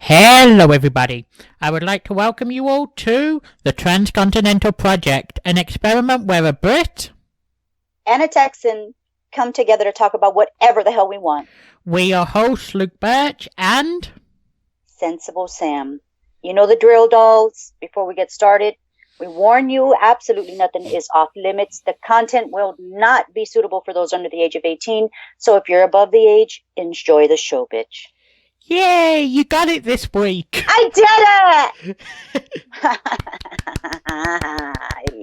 Hello, everybody. I would like to welcome you all to the Transcontinental Project, an experiment where a Brit and a Texan come together to talk about whatever the hell we want. We are hosts Luke Birch and Sensible Sam. You know the drill, dolls. Before we get started, we warn you, absolutely nothing is off limits. The content will not be suitable for those under the age of 18. So if you're above the age, enjoy the show, bitch. Yay, you got it this week. I did it!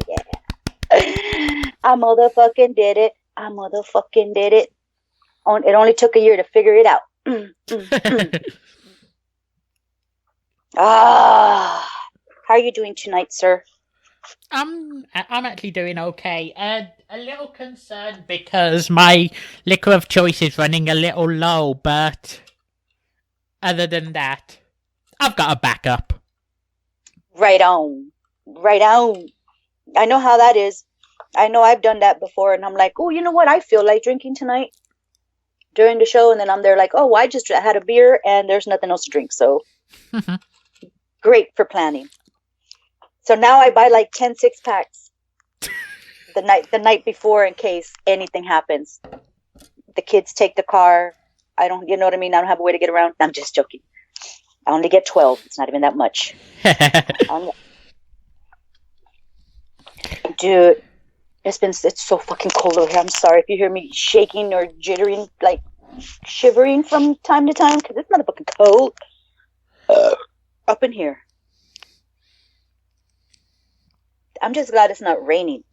Yeah. I motherfucking did it. I motherfucking did it. It only took a year to figure it out. How are you doing tonight, sir? I'm actually doing okay. A little concerned because my liquor of choice is running a little low, but other than that, I've got a backup. Right on. Right on. I know how that is. I know I've done that before, and I'm like, oh, you know what? I feel like drinking tonight during the show, and then I'm there like, oh, I just had a beer, and there's nothing else to drink, so great for planning. So now I buy like 10 6-packs the night before in case anything happens. The kids take the car. I don't, you know what I mean? I don't have a way to get around. I'm just joking. I only get 12. It's not even that much. Dude, it's so fucking cold over here. I'm sorry if you hear me shaking or jittering, like shivering from time to time, because it's motherfucking cold up in here. I'm just glad it's not raining.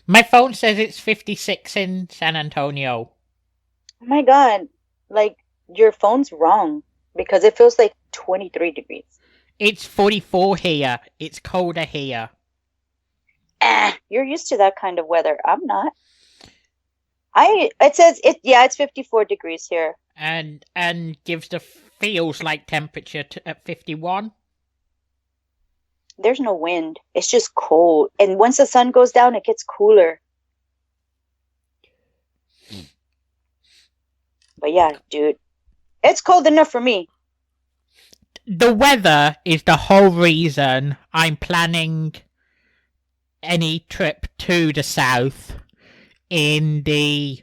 My phone says it's 56 in San Antonio. Oh my god, like your phone's wrong because it feels like 23 degrees. It's 44 here. It's colder here. You're used to that kind of weather. I'm not. It's 54 degrees here. And gives the feels like temperature at 51. There's no wind. It's just cold. And once the sun goes down, it gets cooler. But yeah, dude, it's cold enough for me. The weather is the whole reason I'm planning any trip to the south in the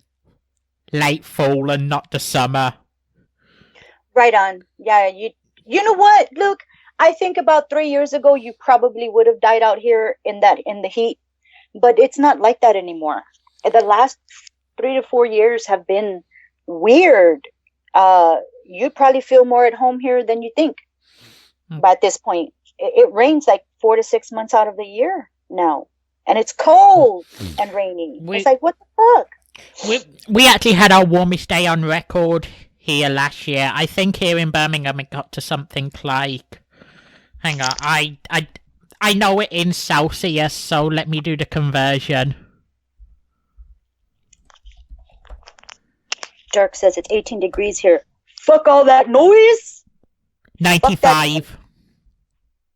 late fall and not the summer. Right on. Yeah, you know what, Luke? I think about 3 years ago, you probably would have died out here in the heat, but it's not like that anymore. The last 3 to 4 years have been weird. You probably feel more at home here than you think. But at this point, it rains like 4 to 6 months out of the year now, and it's cold and rainy. It's like, what the fuck? We actually had our warmest day on record here last year. I think here in Birmingham it got to something like, hang on, I know it in Celsius, so let me do the conversion. Dirk says it's 18 degrees here. Fuck all that noise. 95.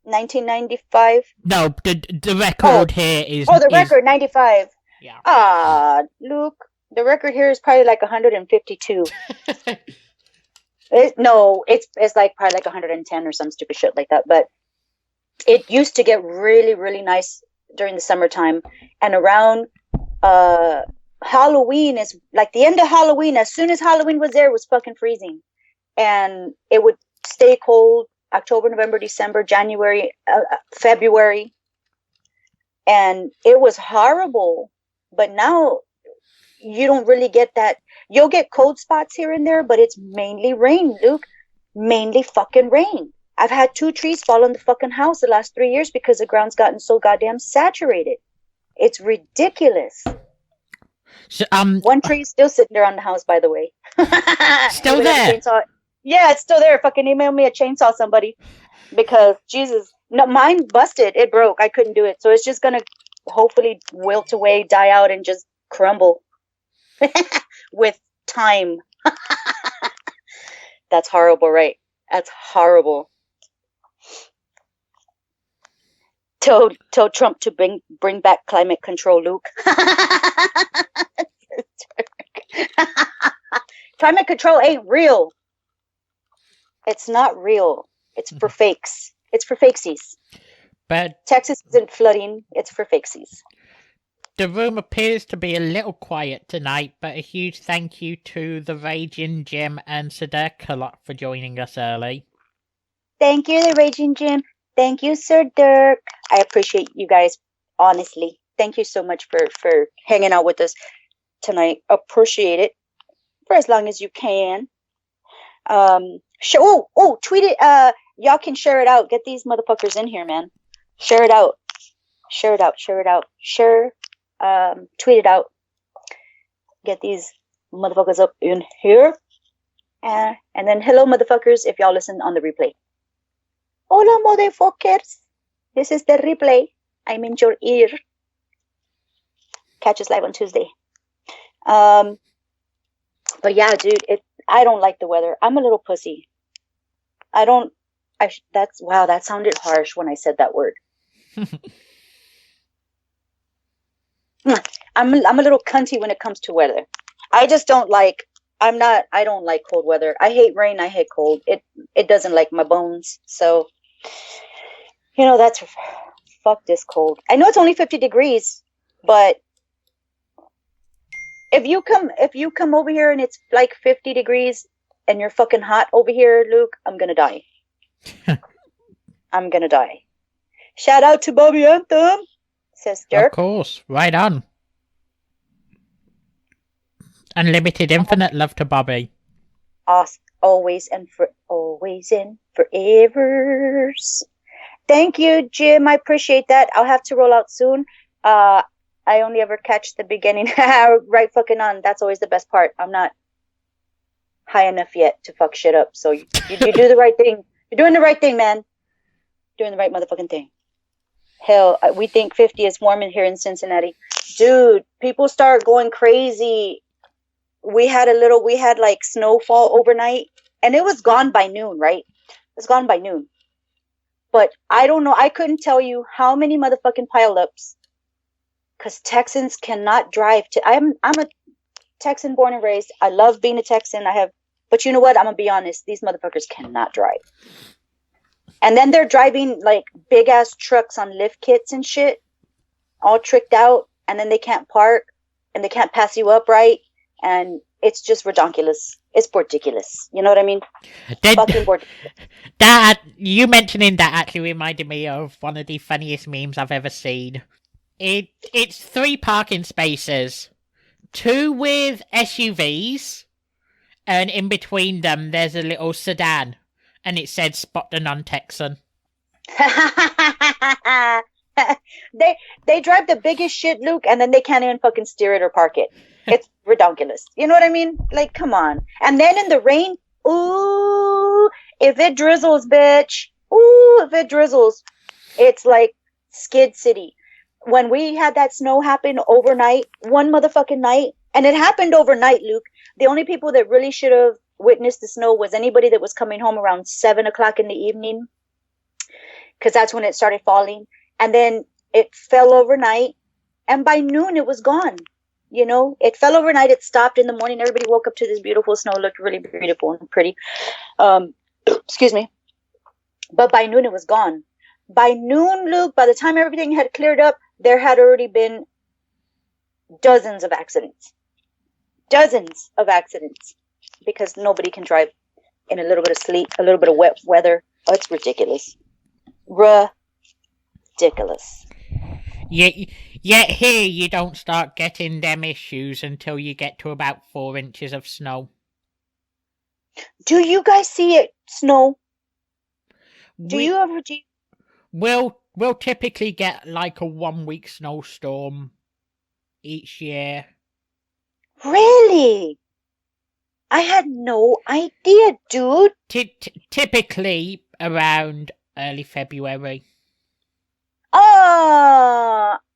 1995. No, the record here is. Oh, the record 95. Yeah. Luke, the record here is probably like 152. It's like probably like 110 or some stupid shit like that. But it used to get really, really nice during the summertime, and around Halloween is like the end of Halloween. As soon as Halloween was there, it was fucking freezing, and it would stay cold October, November, December, January, February, and it was horrible. But now you don't really get that. You'll get cold spots here and there, but it's mainly rain, Luke. Mainly fucking rain. I've had 2 trees fall on the fucking house the last 3 years because the ground's gotten so goddamn saturated. It's ridiculous. So, one tree is still sitting there on the house, by the way. Still there? Yeah, it's still there. Fucking email me a chainsaw, somebody. Because, Jesus. No, mine busted. It broke. I couldn't do it. So it's just going to hopefully wilt away, die out, and just crumble. With time. That's horrible, right? That's horrible. Tell Trump to bring back climate control, Luke. Climate control ain't real. It's not real. It's for fakes. It's for fakesies. But Texas isn't flooding. It's for fakesies. the room appears to be a little quiet tonight, but a huge thank you to the Raging Jim and Sadek for joining us early. Thank you, the Raging Jim. Thank you, Sir Dirk. I appreciate you guys, honestly. Thank you so much for hanging out with us tonight. Appreciate it. For as long as you can. Tweet it. Y'all can share it out. Get these motherfuckers in here, man. Share it out. Share it out. Share it out. Share. Tweet it out. Get these motherfuckers up in here. And then hello, motherfuckers, if y'all listen on the replay. Hola, motherfuckers. This is the replay. I'm in your ear. Catch us live on Tuesday. But yeah, dude, I don't like the weather. I'm a little pussy. That sounded harsh when I said that word. I'm a little cunty when it comes to weather. I just don't like, I don't like cold weather. I hate rain. I hate cold. It doesn't like my bones. So, that's, fuck this cold. I know it's only 50 degrees, but if you come over here and it's like 50 degrees and you're fucking hot over here, Luke, I'm going to die. I'm going to die. Shout out to Bobby Anthem, says Dirk. Of course. Right on. Unlimited infinite love to Bobby. Awesome. Always and forever. Thank you, Jim. I appreciate that. I'll have to roll out soon. I only ever catch the beginning. Right fucking on. That's always the best part. I'm not high enough yet to fuck shit up. So you do the right thing. You're doing the right thing, man. Doing the right motherfucking thing. Hell, we think 50 is warm in here in Cincinnati. Dude, people start going crazy. We had like snowfall overnight and it was gone by noon, right? It was gone by noon. But I don't know. I couldn't tell you how many motherfucking pileups. Because Texans cannot drive to. I'm a Texan born and raised. I love being a Texan. But you know what? I'm gonna be honest. These motherfuckers cannot drive. And then they're driving like big ass trucks on lift kits and shit, all tricked out. And then they can't park, and they can't pass you up right. And it's just ridiculous. It's ridiculous. You know what I mean? Fucking ridiculous. That you mentioning that actually reminded me of one of the funniest memes I've ever seen. It's 3 parking spaces, 2 with SUVs, and in between them there's a little sedan, and it said "Spot the non-Texan." They drive the biggest shit, Luke, and then they can't even fucking steer it or park it. It's ridiculous. You know what I mean? Like, come on. And then in the rain, ooh, if it drizzles, bitch. Ooh, if it drizzles, it's like Skid City. When we had that snow happen overnight, one motherfucking night, and it happened overnight, Luke, the only people that really should have witnessed the snow was anybody that was coming home around 7 o'clock in the evening, because that's when it started falling. And then it fell overnight, and by noon it was gone. It fell overnight, it stopped in the morning, everybody woke up to this beautiful snow. It looked really beautiful and pretty. Excuse me. But by noon it was gone. By noon, Luke, by the time everything had cleared up, there had already been dozens of accidents. Dozens of accidents. Because nobody can drive in a little bit of sleet, a little bit of wet weather. Oh, it's ridiculous. Ridiculous. Yet here you don't start getting them issues until you get to about 4 inches of snow. Do you guys see it snow? We'll typically get like a 1-week snowstorm each year. Really? I had no idea, dude. Typically around early February.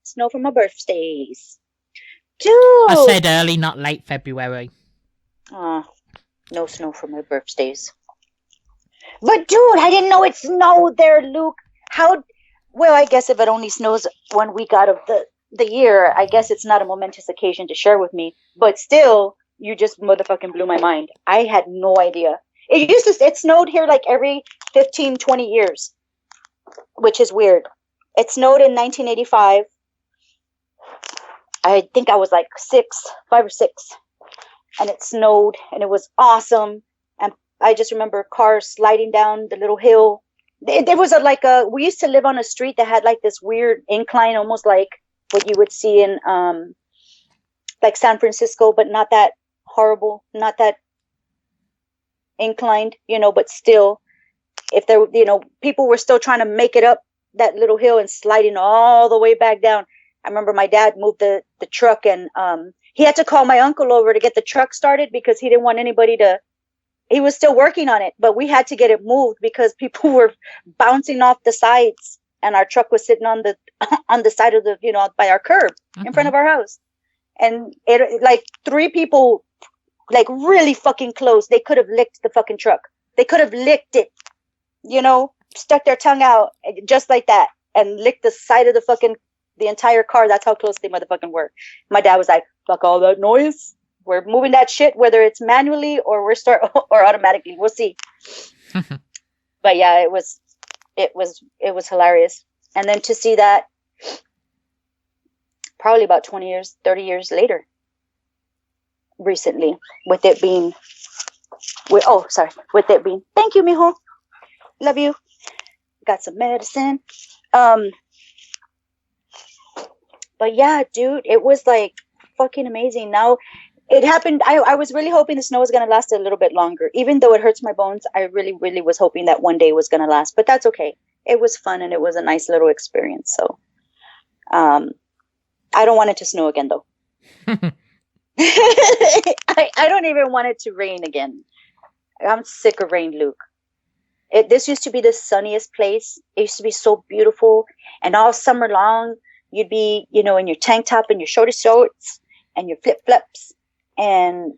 Snow for my birthdays. Dude. I said early, not late February. No snow for my birthdays. But dude, I didn't know it snowed there, Luke. Well, I guess if it only snows 1 week out of the year, I guess it's not a momentous occasion to share with me. But still, you just motherfucking blew my mind. I had no idea. It snowed here like every 15, 20 years, which is weird. It snowed in 1985. I think I was like 5 or 6, and it snowed, and it was awesome. And I just remember cars sliding down the little hill. There was we used to live on a street that had like this weird incline, almost like what you would see in like San Francisco, but not that horrible, not that inclined, but still, if there, people were still trying to make it up that little hill and sliding all the way back down. I remember my dad moved the truck, and he had to call my uncle over to get the truck started because he didn't want anybody to. He was still working on it, but we had to get it moved because people were bouncing off the sides, and our truck was sitting on the side of the, by our curb in front of our house. And it, like, 3 people, like, really fucking close. They could have licked the fucking truck. They could have licked it, stuck their tongue out just like that and licked the side of the entire car. That's how close they motherfucking were. My dad was like, fuck all that noise. We're moving that shit, whether it's manually or or automatically. We'll see. But yeah, it was hilarious. And then to see that probably about 20 years, 30 years later, recently, with it being, thank you, mijo. Love you. Got some medicine. But yeah, dude, it was like fucking amazing. Now it happened. I was really hoping the snow was going to last a little bit longer, even though it hurts my bones. I really, really was hoping that one day was going to last, but that's okay. It was fun, and it was a nice little experience. So, I don't want it to snow again, though. I don't even want it to rain again. I'm sick of rain, Luke. This used to be the sunniest place. It used to be so beautiful, and all summer long, you'd be, in your tank top and your shorts and your flip flops, and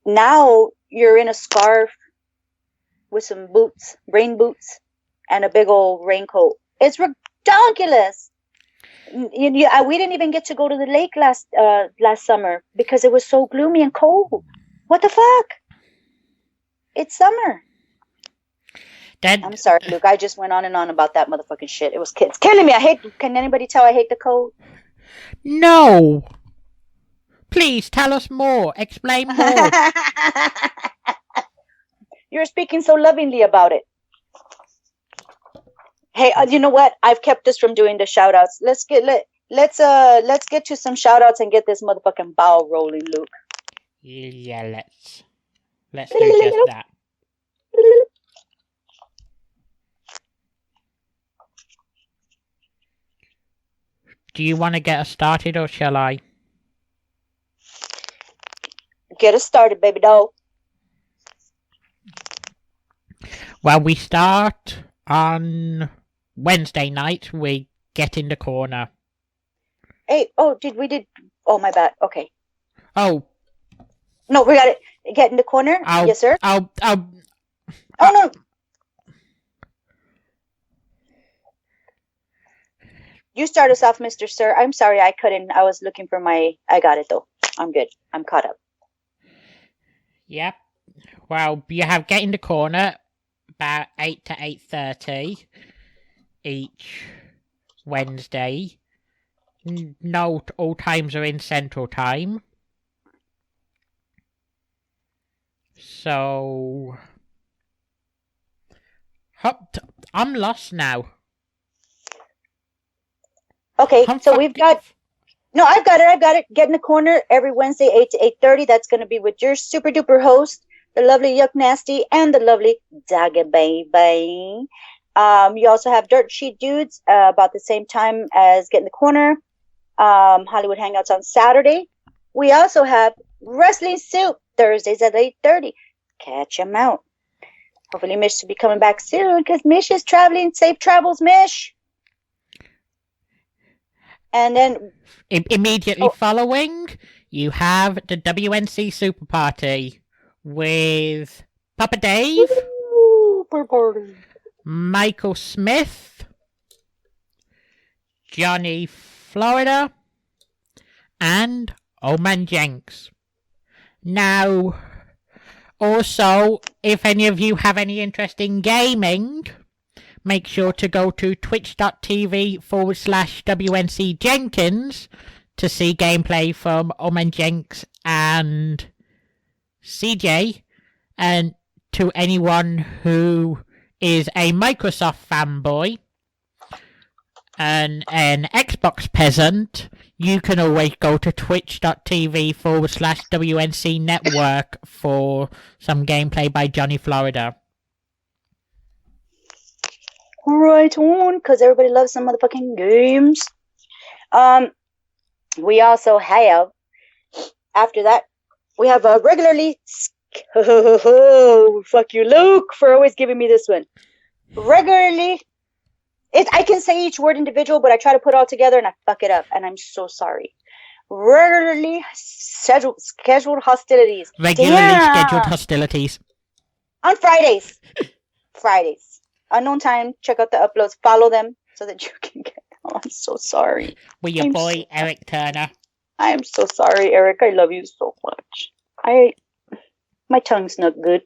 now you're in a scarf with some boots, rain boots, and a big old raincoat. It's ridiculous. We didn't even get to go to the lake last summer because it was so gloomy and cold. What the fuck? It's summer. I'm sorry, Luke. I just went on and on about that motherfucking shit. It's killing me. Can anybody tell I hate the cold? No. Please tell us more. Explain more. You're speaking so lovingly about it. Hey, you know what? I've kept us from doing the shout outs. Let's get to some shout outs and get this motherfucking bowel rolling, Luke. Yeah, let's do just that. Do you want to get us started, or shall I? Get us started, baby doll. Well, we start on Wednesday night. We get in the corner. Hey, oh, my bad. Okay. Oh. No, we got it. Get in the corner. Yes, sir. Oh, no. You start us off, Mr. Sir. I'm sorry, I couldn't. I was looking for I got it, though. I'm good. I'm caught up. Yep. Well, you have Get in the Corner about 8 to 8:30 each Wednesday. Note all times are in Central Time. So... I'm lost now. Okay, so we've got... No, I've got it. Get in the Corner every Wednesday, 8 to 8:30. That's going to be with your super duper host, the lovely Yuck Nasty, and the lovely Dagga Baby. You also have Dirt Sheet Dudes about the same time as Get in the Corner. Hollywood Hangouts on Saturday. We also have Wrestling Soup Thursdays at 8:30. Catch them out. Hopefully Mish will be coming back soon because Mish is traveling. Safe travels, Mish. And then immediately following, you have the WNC Super Party with Papa Dave, Michael Smith, Johnny Florida, and Old Man Jenks. Now, Also, if any of you have any interest in gaming, make sure to go to twitch.tv/WNC Jenkins to see gameplay from Omen Jenks and CJ. And to anyone who is a Microsoft fanboy and an Xbox peasant, you can always go to twitch.tv/WNC Network for some gameplay by Johnny Florida. Right on, because everybody loves some motherfucking games. We also have, after that, we have a regularly... fuck you, Luke, for always giving me this one. Regularly... I can say each word individual, but I try to put it all together and I fuck it up, and I'm so sorry. Regularly scheduled hostilities. Scheduled hostilities. On Fridays. Unknown time. Check out the uploads. Follow them so that you can get them. Oh, I'm so sorry. With your boy, Eric Turner. I am so sorry, Eric. I love you so much. My tongue's not good.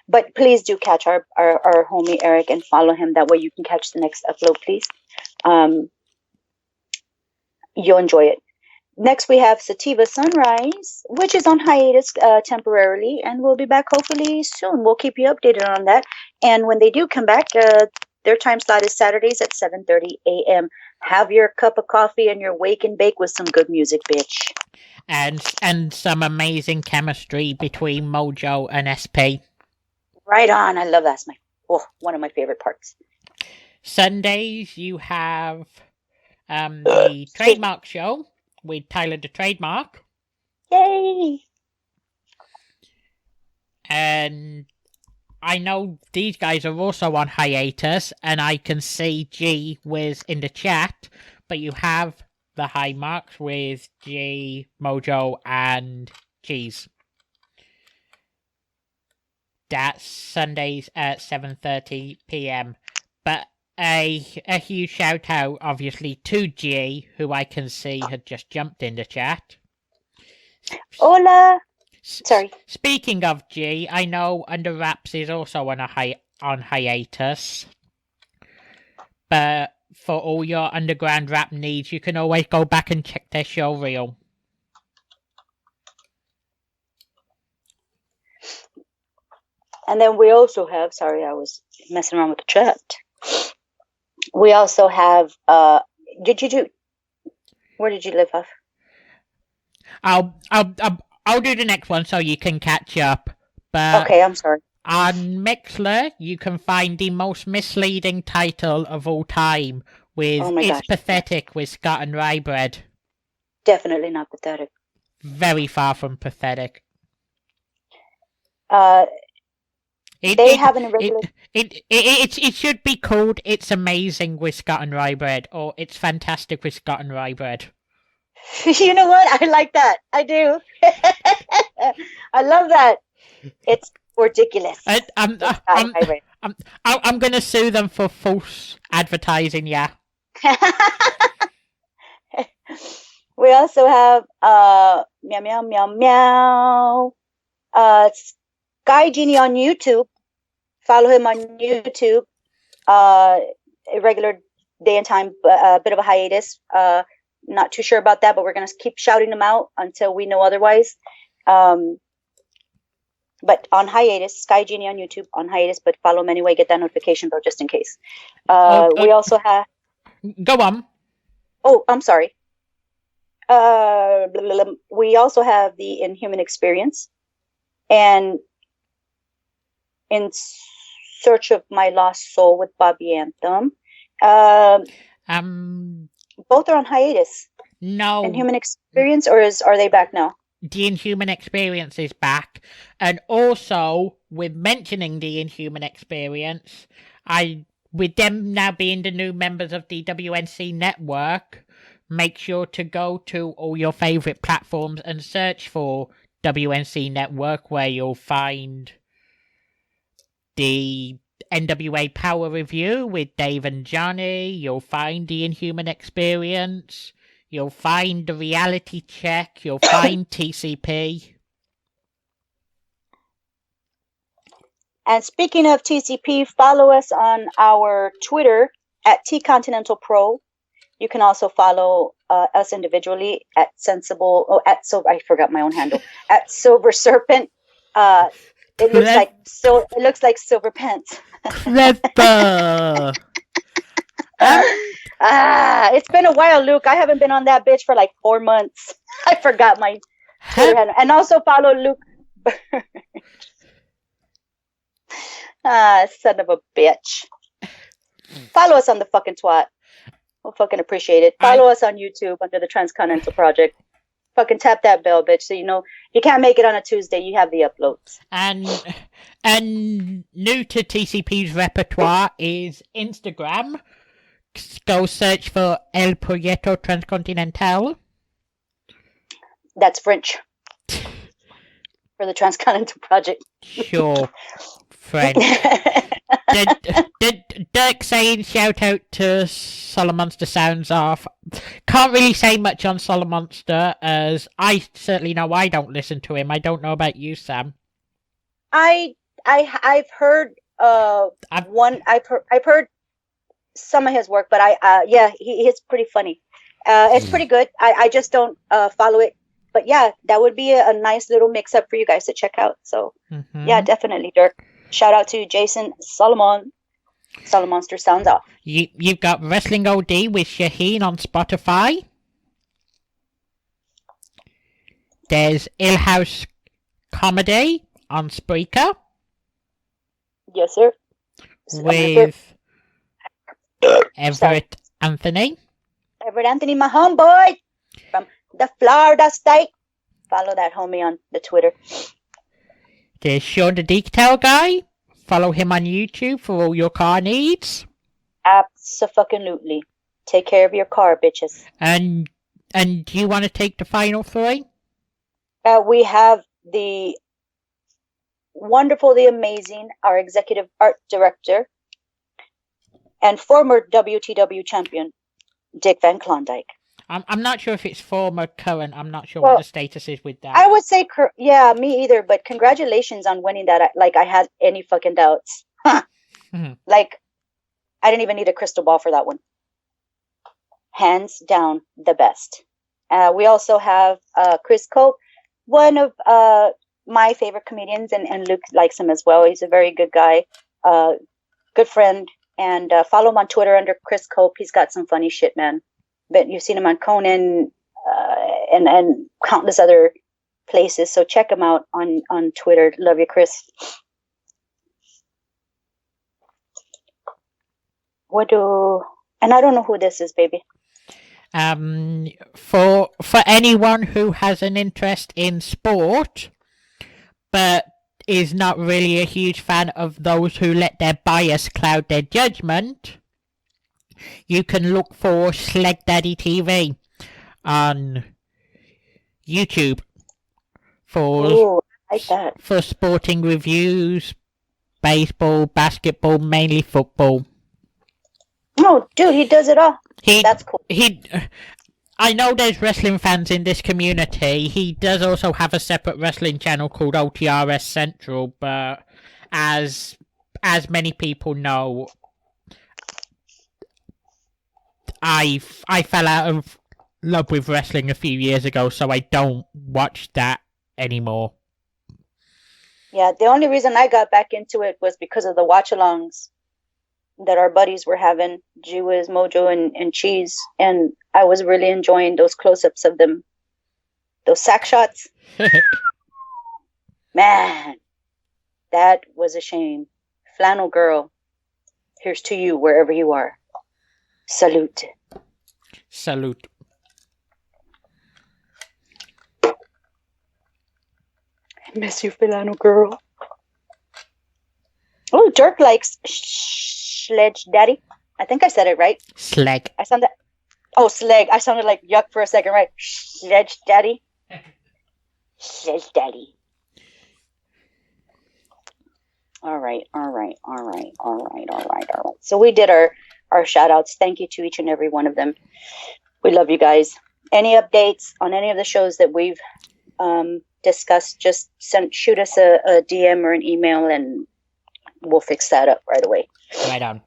But please do catch our homie Eric and follow him. That way you can catch the next upload, please. You'll enjoy it. Next, we have Sativa Sunrise, which is on hiatus temporarily, and we'll be back hopefully soon. We'll keep you updated on that. And when they do come back, their time slot is Saturdays at 7:30 a.m. Have your cup of coffee and your wake and bake with some good music, bitch. And some amazing chemistry between Mojo and SP. Right on. I love that. That's one of my favorite parts. Sundays, you have the Trademark Show with Tyler the Trademark. Yay! And I know these guys are also on hiatus, and I can see G Wiz in the chat, but you have the high marks with G, Mojo, and Cheese. That's Sundays at 7:30 p.m. But a huge shout out, obviously, to G, who I can see had just jumped in the chat. Hola! Sorry. Speaking of G, I know Under Wraps is also on hiatus. But for all your underground rap needs, you can always go back and check their show reel. And then we also have, sorry, I was messing around with the chat. We also have, where did you live off? I'll do the next one so you can catch up. But okay, I'm sorry. On Mixler, you can find the most misleading title of all time with It's Pathetic with Scott and Rybread. Definitely not pathetic. Very far from pathetic. They have an irregular... It should be called It's Amazing with Scott and Rybread, or It's Fantastic with Scott and Rybread. You know what? I like that. I do. I love that. It's ridiculous. I'm gonna sue them for false advertising, yeah. We also have meow meow meow meow. Sky Genie on YouTube. Follow him on YouTube. A regular day and time, a bit of a hiatus. Not too sure about that, but we're gonna keep shouting them out until we know otherwise. But on hiatus, Sky Genie on YouTube on hiatus, but follow him anyway. Get that notification bell just in case. We also have. Go on. Oh, I'm sorry. We also have the Inhuman Experience, and In Search of My Lost Soul with Bobby Anthem. Both are on hiatus. No. Inhuman Experience, or are they back now? The Inhuman Experience is back, and also with mentioning the Inhuman Experience, with them now being the new members of the WNC network, make sure to go to all your favorite platforms and search for WNC Network, where you'll find the NWA Power Review with Dave and Johnny. You'll find the Inhuman Experience. You'll find the Reality Check. You'll find TCP. And speaking of TCP, follow us on our Twitter at Tcontinental Pro. You can also follow us individually at I forgot my own handle, at Silver Serpent. It looks like silver pants. Clever. It's been a while, Luke. I haven't been on that bitch for like 4 months. I forgot my Twitter handle. And also follow Luke. Son of a bitch. Follow us on the fucking twat. We'll fucking appreciate it. Follow us on YouTube under the Transcontinental Project. Fucking tap that bell, bitch, so you know you can't make it on a Tuesday. You have the uploads. And new to TCP's repertoire is Instagram. Go search for El Proyecto Transcontinental. That's French for the Transcontinental Project. Sure, French. Dirk saying shout out to Solomonster sounds off. Can't really say much on Solomonster, as I certainly know I don't listen to him. I don't know about you, Sam. I've heard I've heard some of his work, but he's pretty funny. It's pretty good. I just don't follow it, but yeah, that would be a nice little mix up for you guys to check out. So yeah, definitely, Dirk. Shout out to Jason Solomon. Solomonster sounds off. You've got Wrestling OD with Shaheen on Spotify. There's Ill House Comedy on Spreaker. Yes, sir. With Everett Anthony. Everett Anthony, my homeboy from the Florida state. Follow that homie on the Twitter. There's Sean the Detail Guy. Follow him on YouTube for all your car needs. Abso-fucking-lutely. Take care of your car, bitches. And do you want to take the final three? We have the wonderful, the amazing, our executive art director, and former WTW champion, Dick Van Klondike. I'm not sure if it's former, current. I'm not sure what the status is with that. I would say, yeah, me either. But congratulations on winning that. Like, I had any fucking doubts. Like, I didn't even need a crystal ball for that one. Hands down, the best. We also have Chris Cope, one of my favorite comedians, and Luke likes him as well. He's a very good guy, good friend. And follow him on Twitter under Chris Cope. He's got some funny shit, man. But you've seen him on Conan and countless other places. So check him out on Twitter. Love you, Chris. And I don't know who this is, baby. For anyone who has an interest in sport, but is not really a huge fan of those who let their bias cloud their judgment, you can look for Sleg Daddy TV on YouTube for sporting reviews, baseball, basketball, mainly football. Oh, dude, he does it all. That's cool. I know there's wrestling fans in this community. He does also have a separate wrestling channel called OTRS Central, but as many people know, I fell out of love with wrestling a few years ago, so I don't watch that anymore. Yeah, the only reason I got back into it was because of the watch-alongs that our buddies were having, Jewiz, Mojo, and Cheese, and I was really enjoying those close-ups of them, those sack shots. Man, that was a shame. Flannel Girl, here's to you wherever you are. Salute. Salute. I miss you, Flannel Girl. Oh, Dirk likes Sledge Daddy. I think I said it right. Sleg. Sleg. I sounded like yuck for a second, right? Sledge Daddy. Sledge Daddy. All right. So we did our shout outs. Thank you to each and every one of them. We love you guys. Any updates on any of the shows that we've discussed, just shoot us a DM or an email, and we'll fix that up right away. Right on.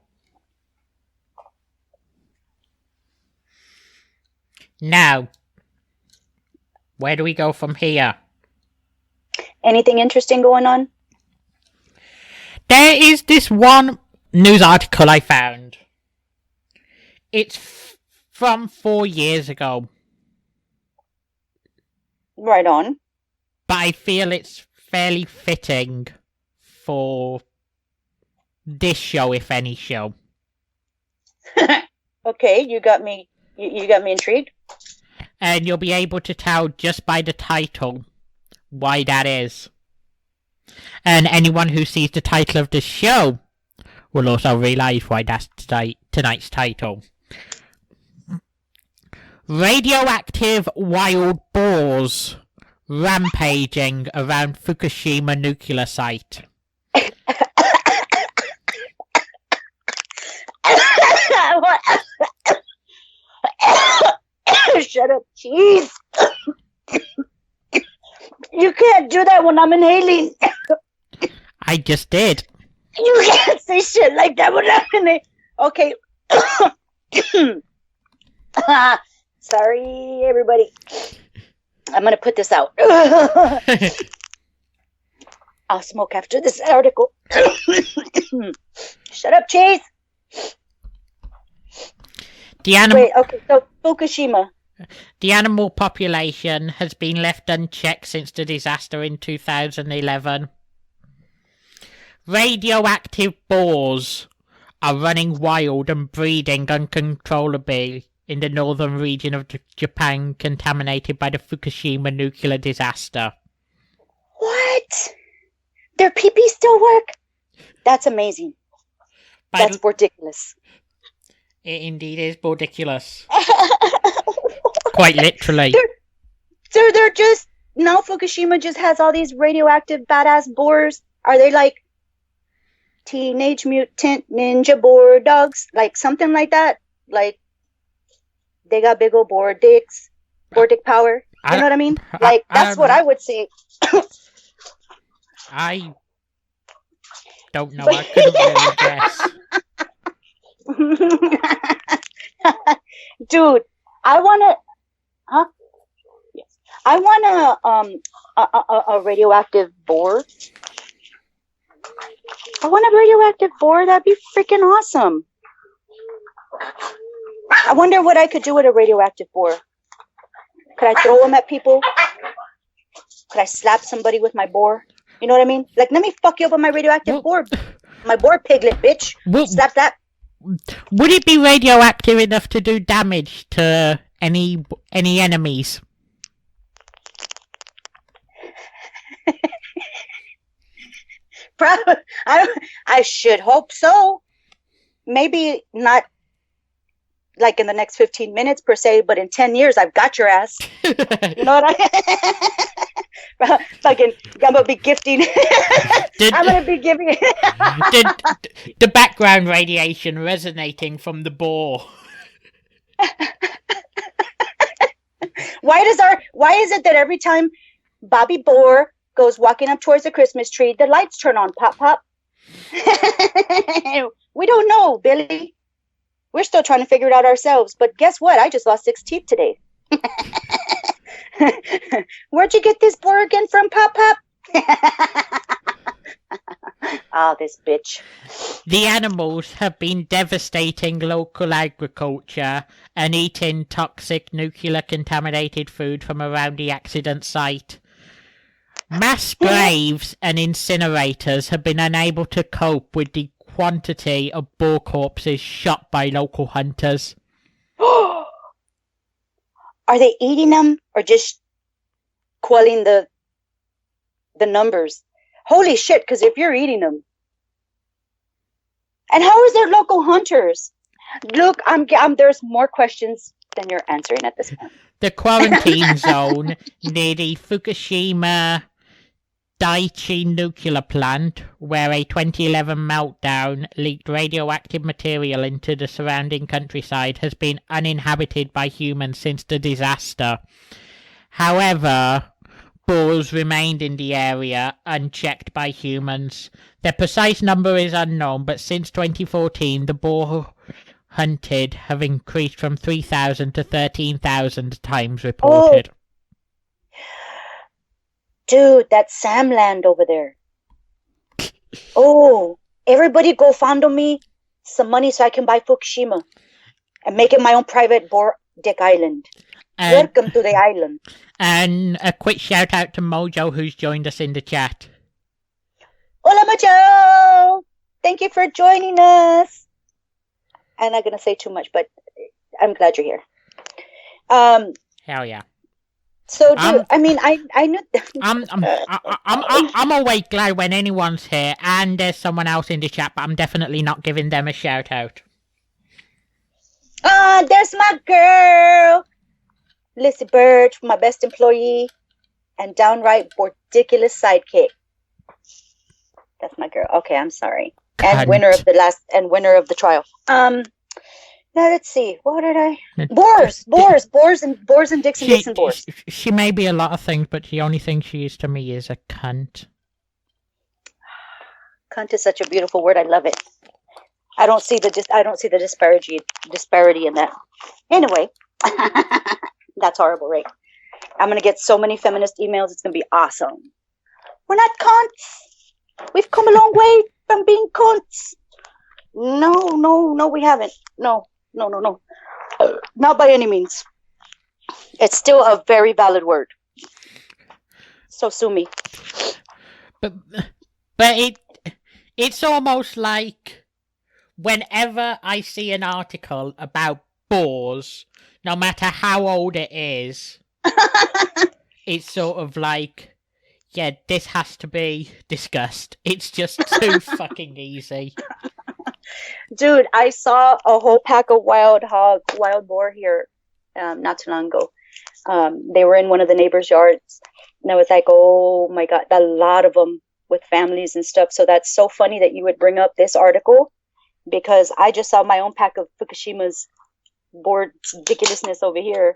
Now, where do we go from here? Anything interesting going on? There is this one news article I found. It's from 4 years ago. Right on. But I feel it's fairly fitting for this show, if any show. Okay, you got me. You got me intrigued. And you'll be able to tell just by the title why that is. And anyone who sees the title of the show will also realise why that's tonight's title. Radioactive wild boars rampaging around Fukushima nuclear site. Shut up, jeez. You can't do that when I'm inhaling. I just did. You can't say shit like that when I'm inhaling. Okay. Sorry, everybody. I'm going to put this out. I'll smoke after this article. Shut up, Chase. Wait, okay, so Fukushima. The animal population has been left unchecked since the disaster in 2011. Radioactive boars are running wild and breeding uncontrollably in the northern region of Japan contaminated by the Fukushima nuclear disaster. What? Their pee-pee still work? That's amazing. That's ridiculous. It indeed is ridiculous. Quite literally. They're just... Now Fukushima just has all these radioactive badass boars. Are they like Teenage Mutant Ninja Boar dogs? Like something like that? Like they got big old boar dicks. Boar dick power. You know what I mean? Like that's what I would say. I don't know. I couldn't really guess. Dude, I want a radioactive boar. I want a radioactive boar. That'd be freaking awesome. I wonder what I could do with a radioactive boar. Could I throw them at people? Could I slap somebody with my boar? You know what I mean? Like, let me fuck you up with my radioactive boar. My boar piglet, bitch. Slap that. Would it be radioactive enough to do damage to any enemies? Probably. I should hope so. Maybe not like in the next 15 minutes per se, but in 10 years, I've got your ass. You know what Fucking, I'm gonna be gifting. I'm gonna be giving. the background radiation resonating from the boar. Why is it that every time Bobby Boar goes walking up towards the Christmas tree, the lights turn on, pop, pop? We don't know, Billy. We're still trying to figure it out ourselves. But guess what? I just lost 6 teeth today. Where'd you get this boar again from, Pop Pop? Oh, this bitch. The animals have been devastating local agriculture and eating toxic nuclear contaminated food from around the accident site. Mass graves and incinerators have been unable to cope with the quantity of boar corpses shot by local hunters. Are they eating them or just quelling the numbers? Holy shit, because if you're eating them. And how is there local hunters? Look, there's more questions than you're answering at this point. The quarantine zone near the Fukushima Daiichi nuclear plant, where a 2011 meltdown leaked radioactive material into the surrounding countryside, has been uninhabited by humans since the disaster. However, boars remained in the area unchecked by humans. Their precise number is unknown, but since 2014, the boar hunted have increased from 3,000 to 13,000 times reported. Dude, that's Samland over there. Oh, everybody go fund me some money so I can buy Fukushima and make it my own private Boar Dick Island. Welcome to the island. And a quick shout out to Mojo, who's joined us in the chat. Hola, Mojo! Thank you for joining us. I'm not going to say too much, but I'm glad you're here. Hell yeah. So, dude, I knew. I'm always glad when anyone's here, and there's someone else in the chat, but I'm definitely not giving them a shout out. There's my girl, Lissy Bird, my best employee, and downright ridiculous sidekick. That's my girl. Okay, I'm sorry. And winner of the trial. Now let's see. What did I? Boars and Dixon Boars. She may be a lot of things, but the only thing she is to me is a cunt. Cunt is such a beautiful word. I love it. I don't see the disparity in that. Anyway, that's horrible, right? I'm gonna get so many feminist emails. It's gonna be awesome. We're not cunts. We've come a long way from being cunts. No, we haven't. No. Not by any means. It's still a very valid word. So sue me. But it's almost like whenever I see an article about boars, no matter how old it is, it's sort of like, yeah, this has to be discussed. It's just too fucking easy. Dude, I saw a whole pack of wild boar here not too long ago. They were in one of the neighbors' yards. And I was like, oh my God, a lot of them with families and stuff. So that's so funny that you would bring up this article, because I just saw my own pack of Fukushima's boar ridiculousness over here.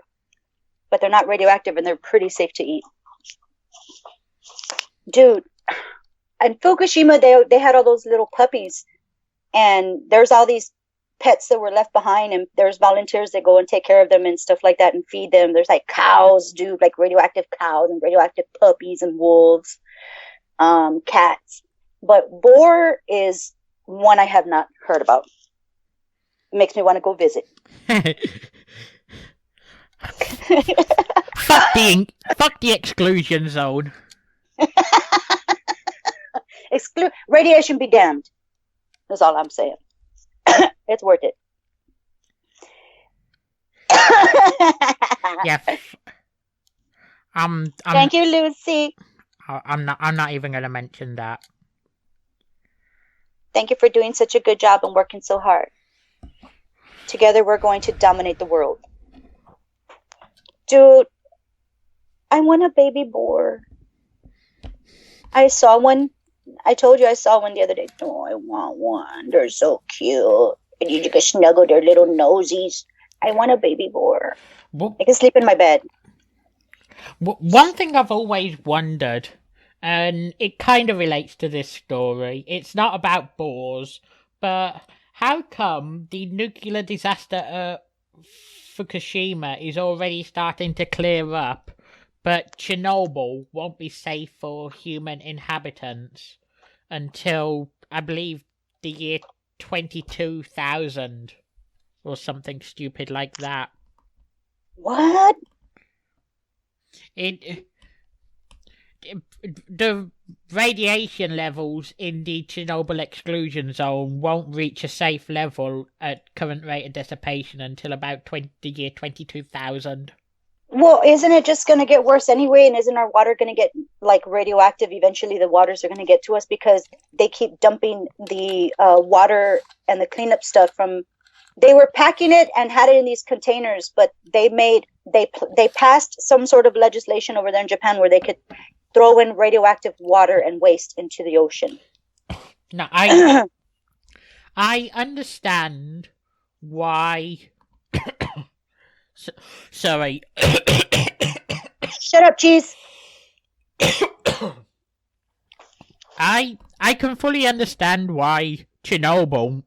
But they're not radioactive and they're pretty safe to eat. Dude, in Fukushima, they had all those little puppies. And there's all these pets that were left behind, and there's volunteers that go and take care of them and stuff like that and feed them. There's like cows, dude, like radioactive cows and radioactive puppies and wolves, cats. But boar is one I have not heard about. It makes me want to go visit. Fuck the exclusion zone. Radiation be damned. That's all I'm saying. It's worth it. Yeah. Thank you, Lucy. I'm not even gonna mention that. Thank you for doing such a good job and working so hard. Together we're going to dominate the world. Dude, I want a baby boar. I saw one. I told you I saw one the other day. Oh, I want one. They're so cute. And you can snuggle their little nosies. I want a baby boar. Well, I can sleep in my bed. One thing I've always wondered, and it kind of relates to this story, it's not about boars, but how come the nuclear disaster at Fukushima is already starting to clear up, but Chernobyl won't be safe for human inhabitants until, I believe, the year 22,000 or something stupid like that. What? The radiation levels in the Chernobyl exclusion zone won't reach a safe level at current rate of dissipation until about the year 22,000. Well, isn't it just going to get worse anyway? And isn't our water going to get like radioactive? Eventually the waters are going to get to us because they keep dumping the water and the cleanup stuff from. They were packing it and had it in these containers, but they passed some sort of legislation over there in Japan where they could throw in radioactive water and waste into the ocean. Now, I understand why. Sorry. Shut up, cheese. I can fully understand why Chernobyl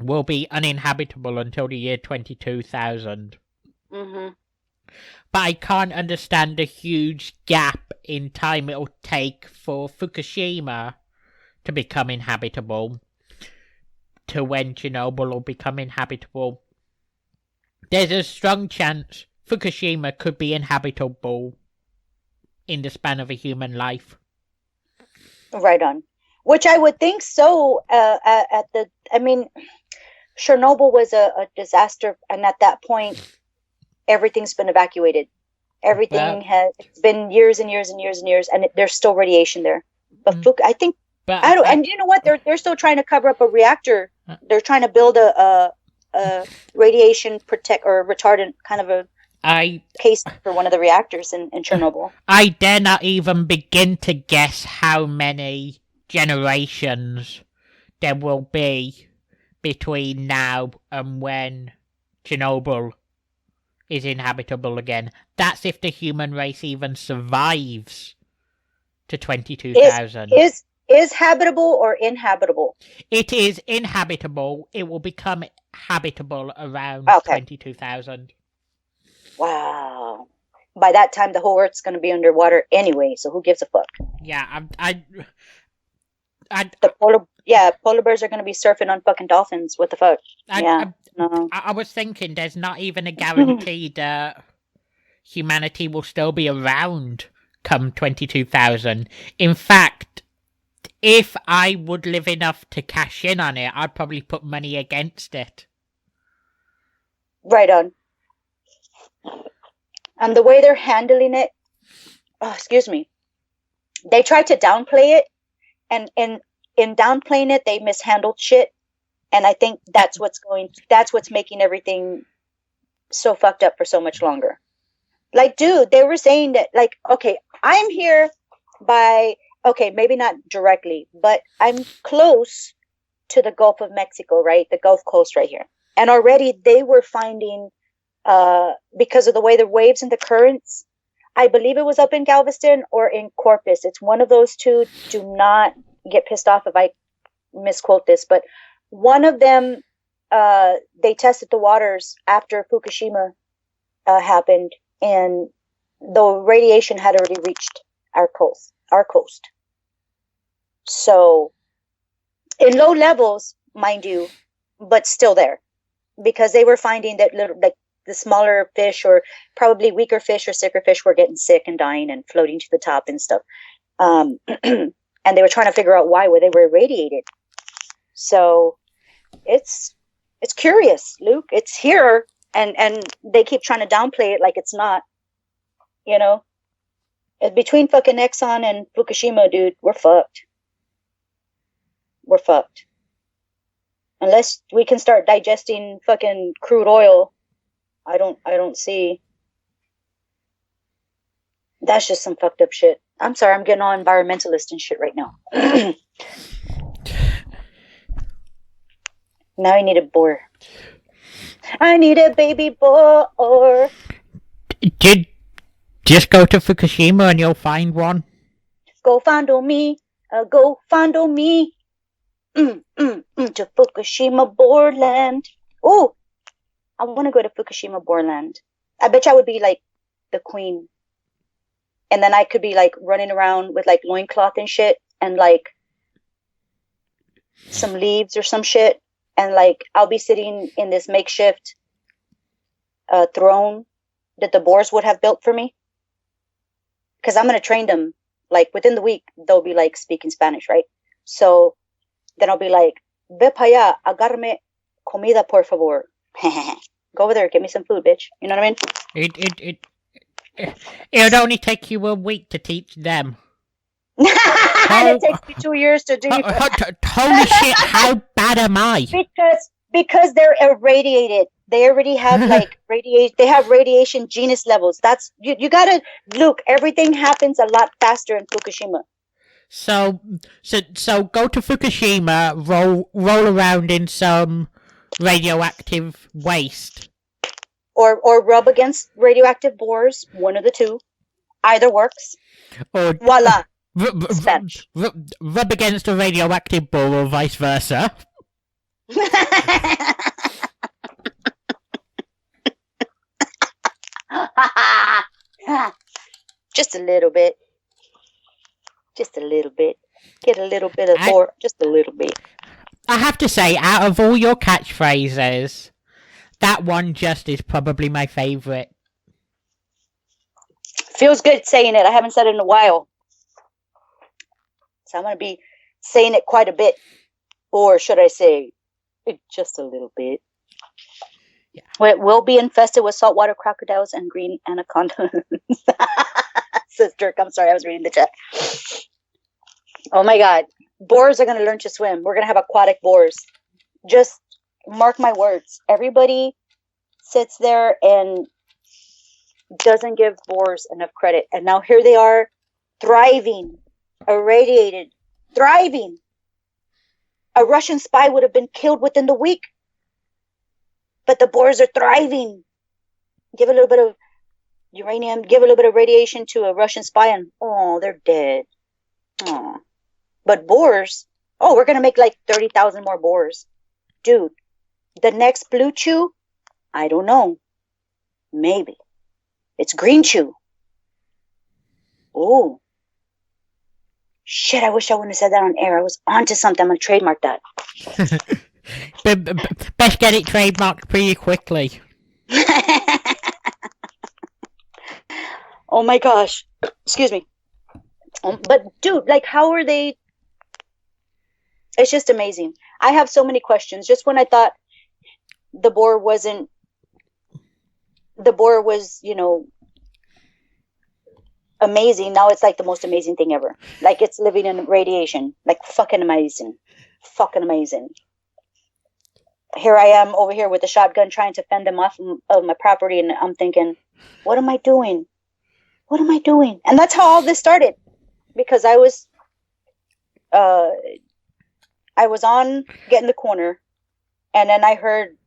will be uninhabitable until the year 22,000. Mm-hmm. But I can't understand the huge gap in time it'll take for Fukushima to become inhabitable to when Chernobyl will become inhabitable. There's a strong chance Fukushima could be inhabitable in the span of a human life. Right on. Which I would think so. Chernobyl was a disaster, and at that point, everything's been evacuated. Everything it's been years and years and years and years, and there's still radiation there. But I think and you know what? They're still trying to cover up a reactor. They're trying to build a radiation protect or retardant kind of a case for one of the reactors in Chernobyl. I dare not even begin to guess how many generations there will be between now and when Chernobyl is inhabitable again. That's if the human race even survives to 22,000. Is habitable or inhabitable? It is inhabitable. It will become habitable around 22,000. Wow. By that time, the whole Earth's going to be underwater anyway, so who gives a fuck? Yeah, polar bears are going to be surfing on fucking dolphins. What the fuck? I was thinking there's not even a guarantee that humanity will still be around come 22,000. In fact, if I would live enough to cash in on it, I'd probably put money against it. Right on. And the way they're handling it, they tried to downplay it, and in downplaying it, they mishandled shit. And I think that's what's making everything so fucked up for so much longer. Like, dude, they were saying that, like, okay, I'm here by, maybe not directly, but I'm close to the Gulf of Mexico, right? The Gulf Coast right here. And already they were finding, because of the way the waves and the currents, I believe it was up in Galveston or in Corpus. It's one of those two. Do not get pissed off if I misquote this, but one of them, they tested the waters after Fukushima happened, and the radiation had already reached our coast. So, in low levels, mind you, but still there, because they were finding that the smaller fish, or probably weaker fish or sicker fish, were getting sick and dying and floating to the top and stuff. And they were trying to figure out why they were irradiated. So it's curious, Luke. It's here, and they keep trying to downplay it like it's not. You know, between fucking Exxon and Fukushima, dude, we're fucked. We're fucked. Unless we can start digesting fucking crude oil, I don't see. That's just some fucked up shit. I'm sorry, I'm getting all environmentalist and shit right now. Now I need a boar. I need a baby boar. Just go to Fukushima and you'll find one. Go find me. Go find me. To Fukushima Boarland. Oh, I want to go to Fukushima Boarland. I bet you I would be like the queen. And then I could be like running around with like loincloth and shit, and like some leaves or some shit. And like I'll be sitting in this makeshift throne that the Boars would have built for me. Because I'm going to train them. Like within the week, they'll be like speaking Spanish, right? So then I'll be like, ve pa allá, agarme comida, por favor. Go over there, get me some food, bitch. You know what I mean? It would only take you a week to teach them. It takes me 2 years to do. Holy shit! How bad am I? Because they're irradiated. They already have like radiation. They have radiation genus levels. That's you gotta look. Everything happens a lot faster in Fukushima. So go to Fukushima, roll around in some radioactive waste, or rub against radioactive boars. One of the two. Either works. Or Voila. rub Spanish. against a radioactive boar or vice versa. Just a little bit. Just a little bit. Get a little bit of boar. Just a little bit. I have to say, out of all your catchphrases, that one just is probably my favourite. Feels good saying it. I haven't said it in a while. So I'm going to be saying it quite a bit. Or should I say, just a little bit. Yeah. It will be infested with saltwater crocodiles and green anacondas. Says Dirk, I'm sorry, I was reading the chat. Oh my God. Boars are going to learn to swim. We're going to have aquatic boars. Just mark my words. Everybody sits there and doesn't give boars enough credit. And now here they are, thriving, irradiated, thriving. A Russian spy would have been killed within the week. But the boars are thriving. Give a little bit of uranium, give a little bit of radiation to a Russian spy, and oh, they're dead. Oh. But boars, oh, we're going to make like 30,000 more boars. Dude, the next blue chew, I don't know. Maybe. It's green chew. Oh. Shit, I wish I wouldn't have said that on air. I was onto something. I'm going to trademark that. Best get it trademarked pretty quickly. Oh my gosh. Excuse me. But dude, like, how are they? It's just amazing. I have so many questions. Just when I thought the boar was, you know, amazing. Now it's like the most amazing thing ever. Like, it's living in radiation. Like, fucking amazing. Fucking amazing. Here I am over here with a shotgun trying to fend them off of my property, and I'm thinking, what am I doing? What am I doing? And that's how all this started. Because I was on getting the corner, and then I heard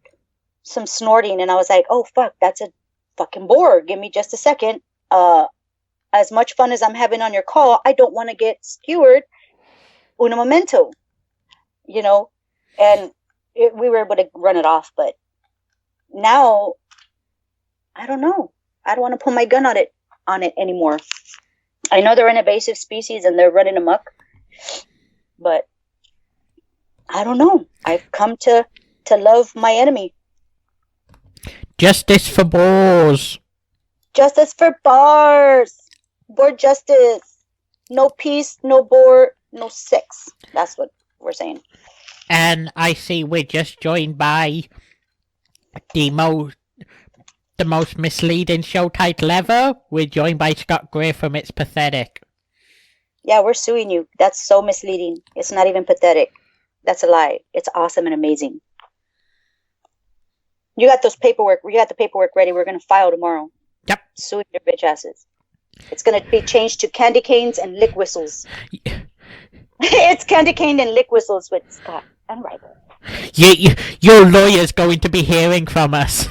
some snorting, and I was like, oh fuck, that's a fucking boar. Give me just a second. As much fun as I'm having on your call, I don't want to get skewered. Un momento. You know, and we were able to run it off, but now I don't know. I don't want to put my gun on it anymore. I know they're an invasive species and they're running amok, but I don't know. I've come to love my enemy. Justice for boars. Justice for boars. Boar justice. No peace, no boar, no sex. That's what we're saying. And I see we're just joined by the most misleading show title ever. We're joined by Scott Gray from It's Pathetic. Yeah, we're suing you. That's so misleading. It's not even pathetic. That's a lie. It's awesome and amazing. You got those paperwork. We got the paperwork ready. We're going to file tomorrow. Yep. Suing your bitch asses. It's going to be changed to candy canes and lick whistles. It's candy cane and lick whistles with Scott and Rival. Your lawyer's going to be hearing from us.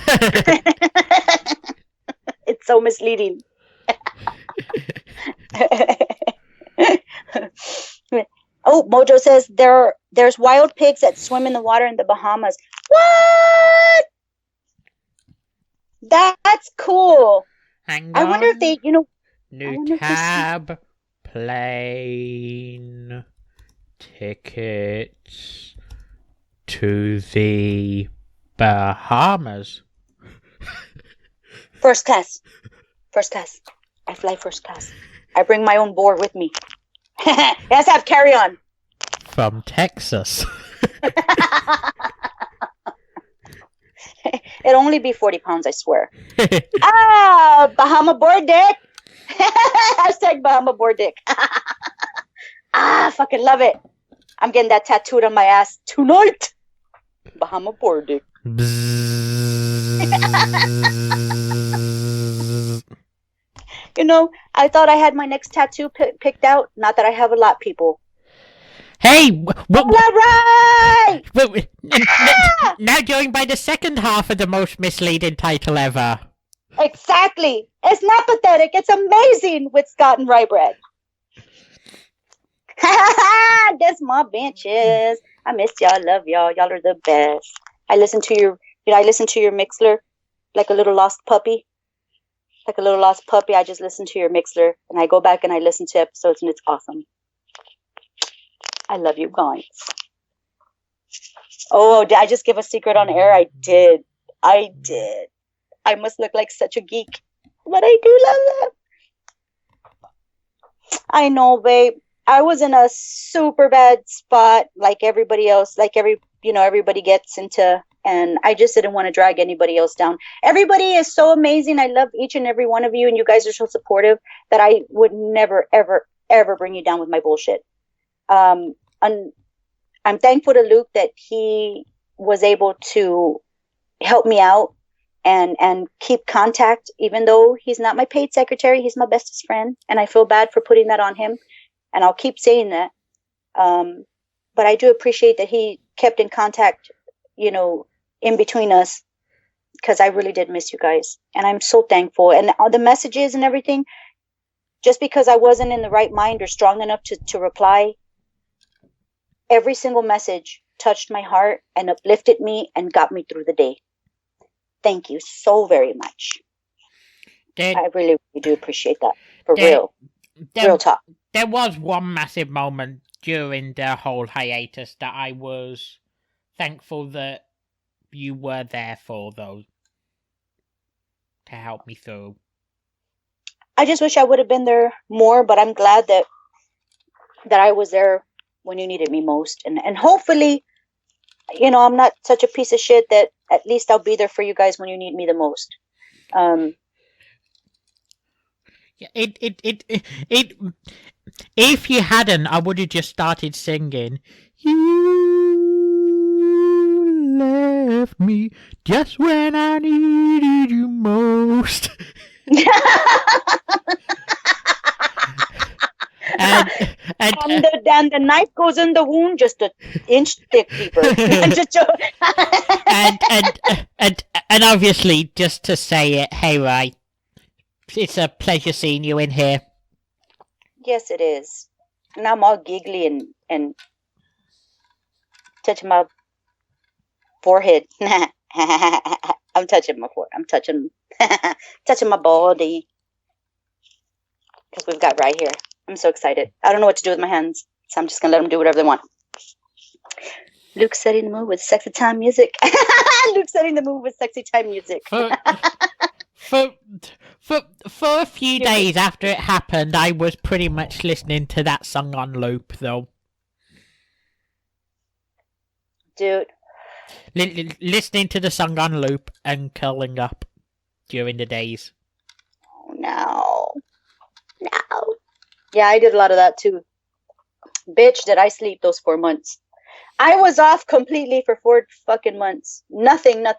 It's so misleading. Oh, Mojo says there's wild pigs that swim in the water in the Bahamas. What? That's cool. Hang on. I wonder if they, New tab. Plane tickets to the Bahamas. First class. First class. I fly first class. I bring my own boar with me. It has to have carry-on. From Texas. It'll only be 40 pounds, I swear. Bahama boar dick. Hashtag Bahama boar dick. Fucking love it. I'm getting that tattooed on my ass tonight. Bahama boar dick. I thought I had my next tattoo picked out. Not that I have a lot, people. Hey! All right! Now joined by the second half of the most misleading title ever. Exactly. It's not pathetic. It's amazing with Scott and Rye bread. That's my benches. I miss y'all. Love y'all. Y'all are the best. I listen to your Mixler like a little lost puppy. Like a little lost puppy. I just listen to your Mixler and I go back and I listen to episodes and it's awesome. I love you guys. Oh, did I just give a secret on air? I did. I must look like such a geek, but I do love them. I know, babe. I was in a super bad spot, like everybody else, like everybody gets into, and I just didn't want to drag anybody else down. Everybody is so amazing. I love each and every one of you, and you guys are so supportive that I would never, ever, ever bring you down with my bullshit. And I'm thankful to Luke that he was able to help me out and keep contact, even though he's not my paid secretary. He's my bestest friend, and I feel bad for putting that on him. And I'll keep saying that. But I do appreciate that he kept in contact, in between us, because I really did miss you guys. And I'm so thankful. And all the messages and everything, just because I wasn't in the right mind or strong enough to reply, every single message touched my heart and uplifted me and got me through the day. Thank you so very much. I really, really do appreciate that. For real. Real talk. There was one massive moment during the whole hiatus that I was thankful that you were there for, though, to help me through. I just wish I would have been there more, but I'm glad that I was there when you needed me most. And hopefully, I'm not such a piece of shit that at least I'll be there for you guys when you need me the most. If you hadn't, I would have just started singing. You left me just when I needed you most. and the knife goes in the wound just an inch thick deeper. and obviously, just to say it, hey, Ray, it's a pleasure seeing you in here. Yes, it is. And I'm all giggly and touching my forehead. I'm touching my forehead. I'm touching my body. Because we've got right here. I'm so excited. I don't know what to do with my hands, so I'm just going to let them do whatever they want. Luke's setting the mood with sexy time music. Luke's setting the mood with sexy time music. For a few days after it happened, I was pretty much listening to that song on loop, though. Dude. Listening to the song on loop and curling up during the days. Oh, no. No. Yeah, I did a lot of that, too. Bitch, did I sleep those 4 months. I was off completely for 4 fucking months. Nothing. I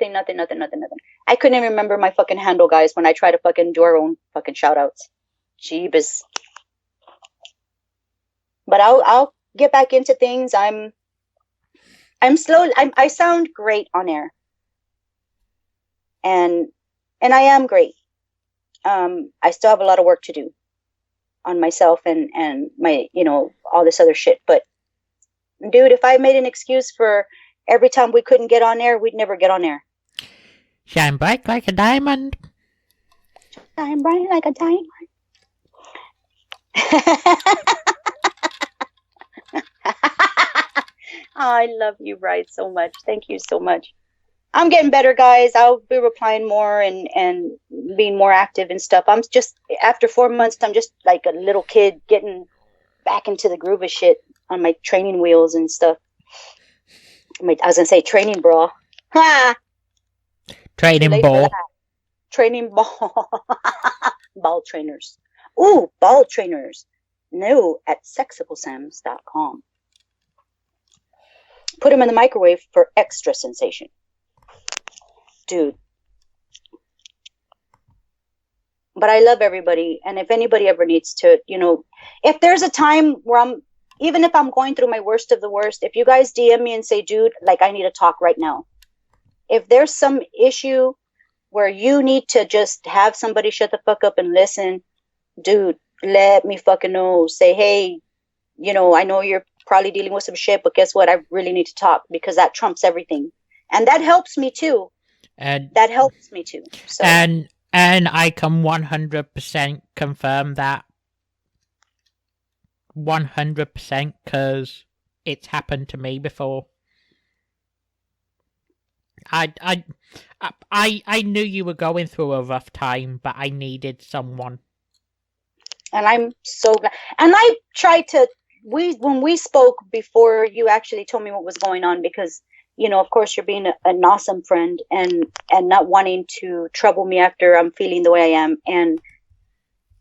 couldn't even remember my fucking handle, guys, when I try to fucking do our own fucking shout-outs. Jeebus. But I'll get back into things. I'm slow. I sound great on air. And I am great. I still have a lot of work to do on myself and my, all this other shit. But dude, if I made an excuse for every time we couldn't get on air, we'd never get on air. Shine bright like a diamond. Shine bright like a diamond. I love you, Bride, so much. Thank you so much. I'm getting better, guys. I'll be replying more and being more active and stuff. I'm just, after 4 months, I'm just like a little kid getting back into the groove of shit on my training wheels and stuff. I was going to say training bra. Ha! Training ball. Training ball. Ball trainers. Ooh, ball trainers. No, at sexiblesams.com. Put them in the microwave for extra sensation. Dude. But I love everybody. And if anybody ever needs to, if there's a time where even if I'm going through my worst of the worst, if you guys DM me and say, dude, like I need to talk right now. If there's some issue where you need to just have somebody shut the fuck up and listen, dude, let me fucking know. Say, hey, I know you're probably dealing with some shit, but guess what? I really need to talk, because that trumps everything. And that helps me too. So. And I can 100% confirm that. 100%, because it's happened to me before. I knew you were going through a rough time, but I needed someone. And I'm so glad. And I tried to, when we spoke before you actually told me what was going on, because, of course you're being an awesome friend and not wanting to trouble me after I'm feeling the way I am. And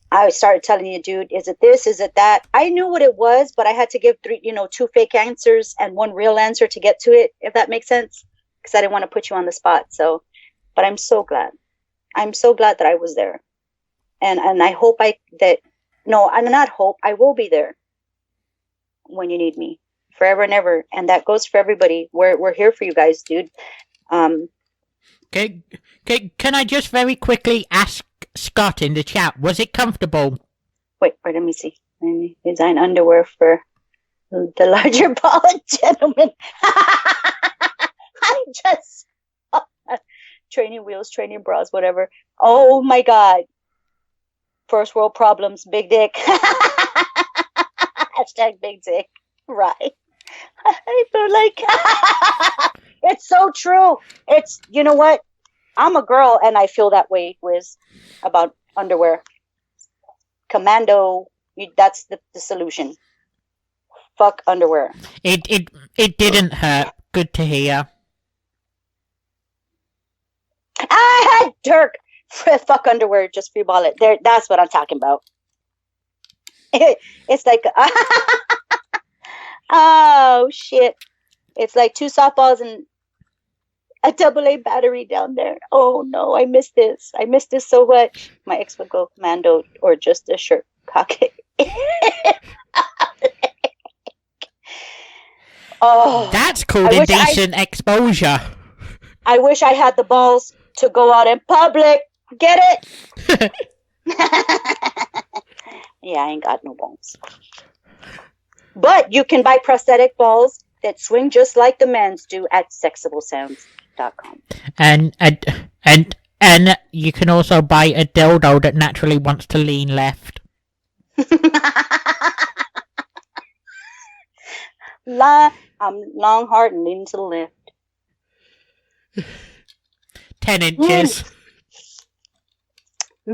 I started telling you, dude, is it this? Is it that? I knew what it was, but I had to give 2 fake answers and 1 real answer to get to it, if that makes sense. Because I didn't want to put you on the spot. So, but I'm so glad. I'm so glad that I was there. And I hope I will be there when you need me, forever and ever. And that goes for everybody. We're here for you guys, dude. Okay, can I just very quickly ask Scott in the chat, was it comfortable? Wait, let me see. Let me design underwear for the larger ball gentlemen. I'm just training wheels, training bras, whatever. Oh my God. First world problems, big dick. Hashtag big dick. Right. I feel like it's so true. It's, you know what? I'm a girl and I feel that way, Wiz, about underwear. Commando, that's the solution. Fuck underwear. It didn't hurt. Good to hear. I had Dirk. Fuck underwear, just free ball it. There, that's what I'm talking about. It's like, oh shit! It's like 2 softballs and a AA battery down there. Oh no, I miss this. I miss this so much. My ex would go commando or just a shirt pocket. Oh, that's called indecent exposure. I wish I had the balls to go out in public. Get it? Yeah, I ain't got no balls. But you can buy prosthetic balls that swing just like the men's do at sexablesounds.com. And you can also buy a dildo that naturally wants to lean left. I'm long, hard, and leaning to the left. 10 inches.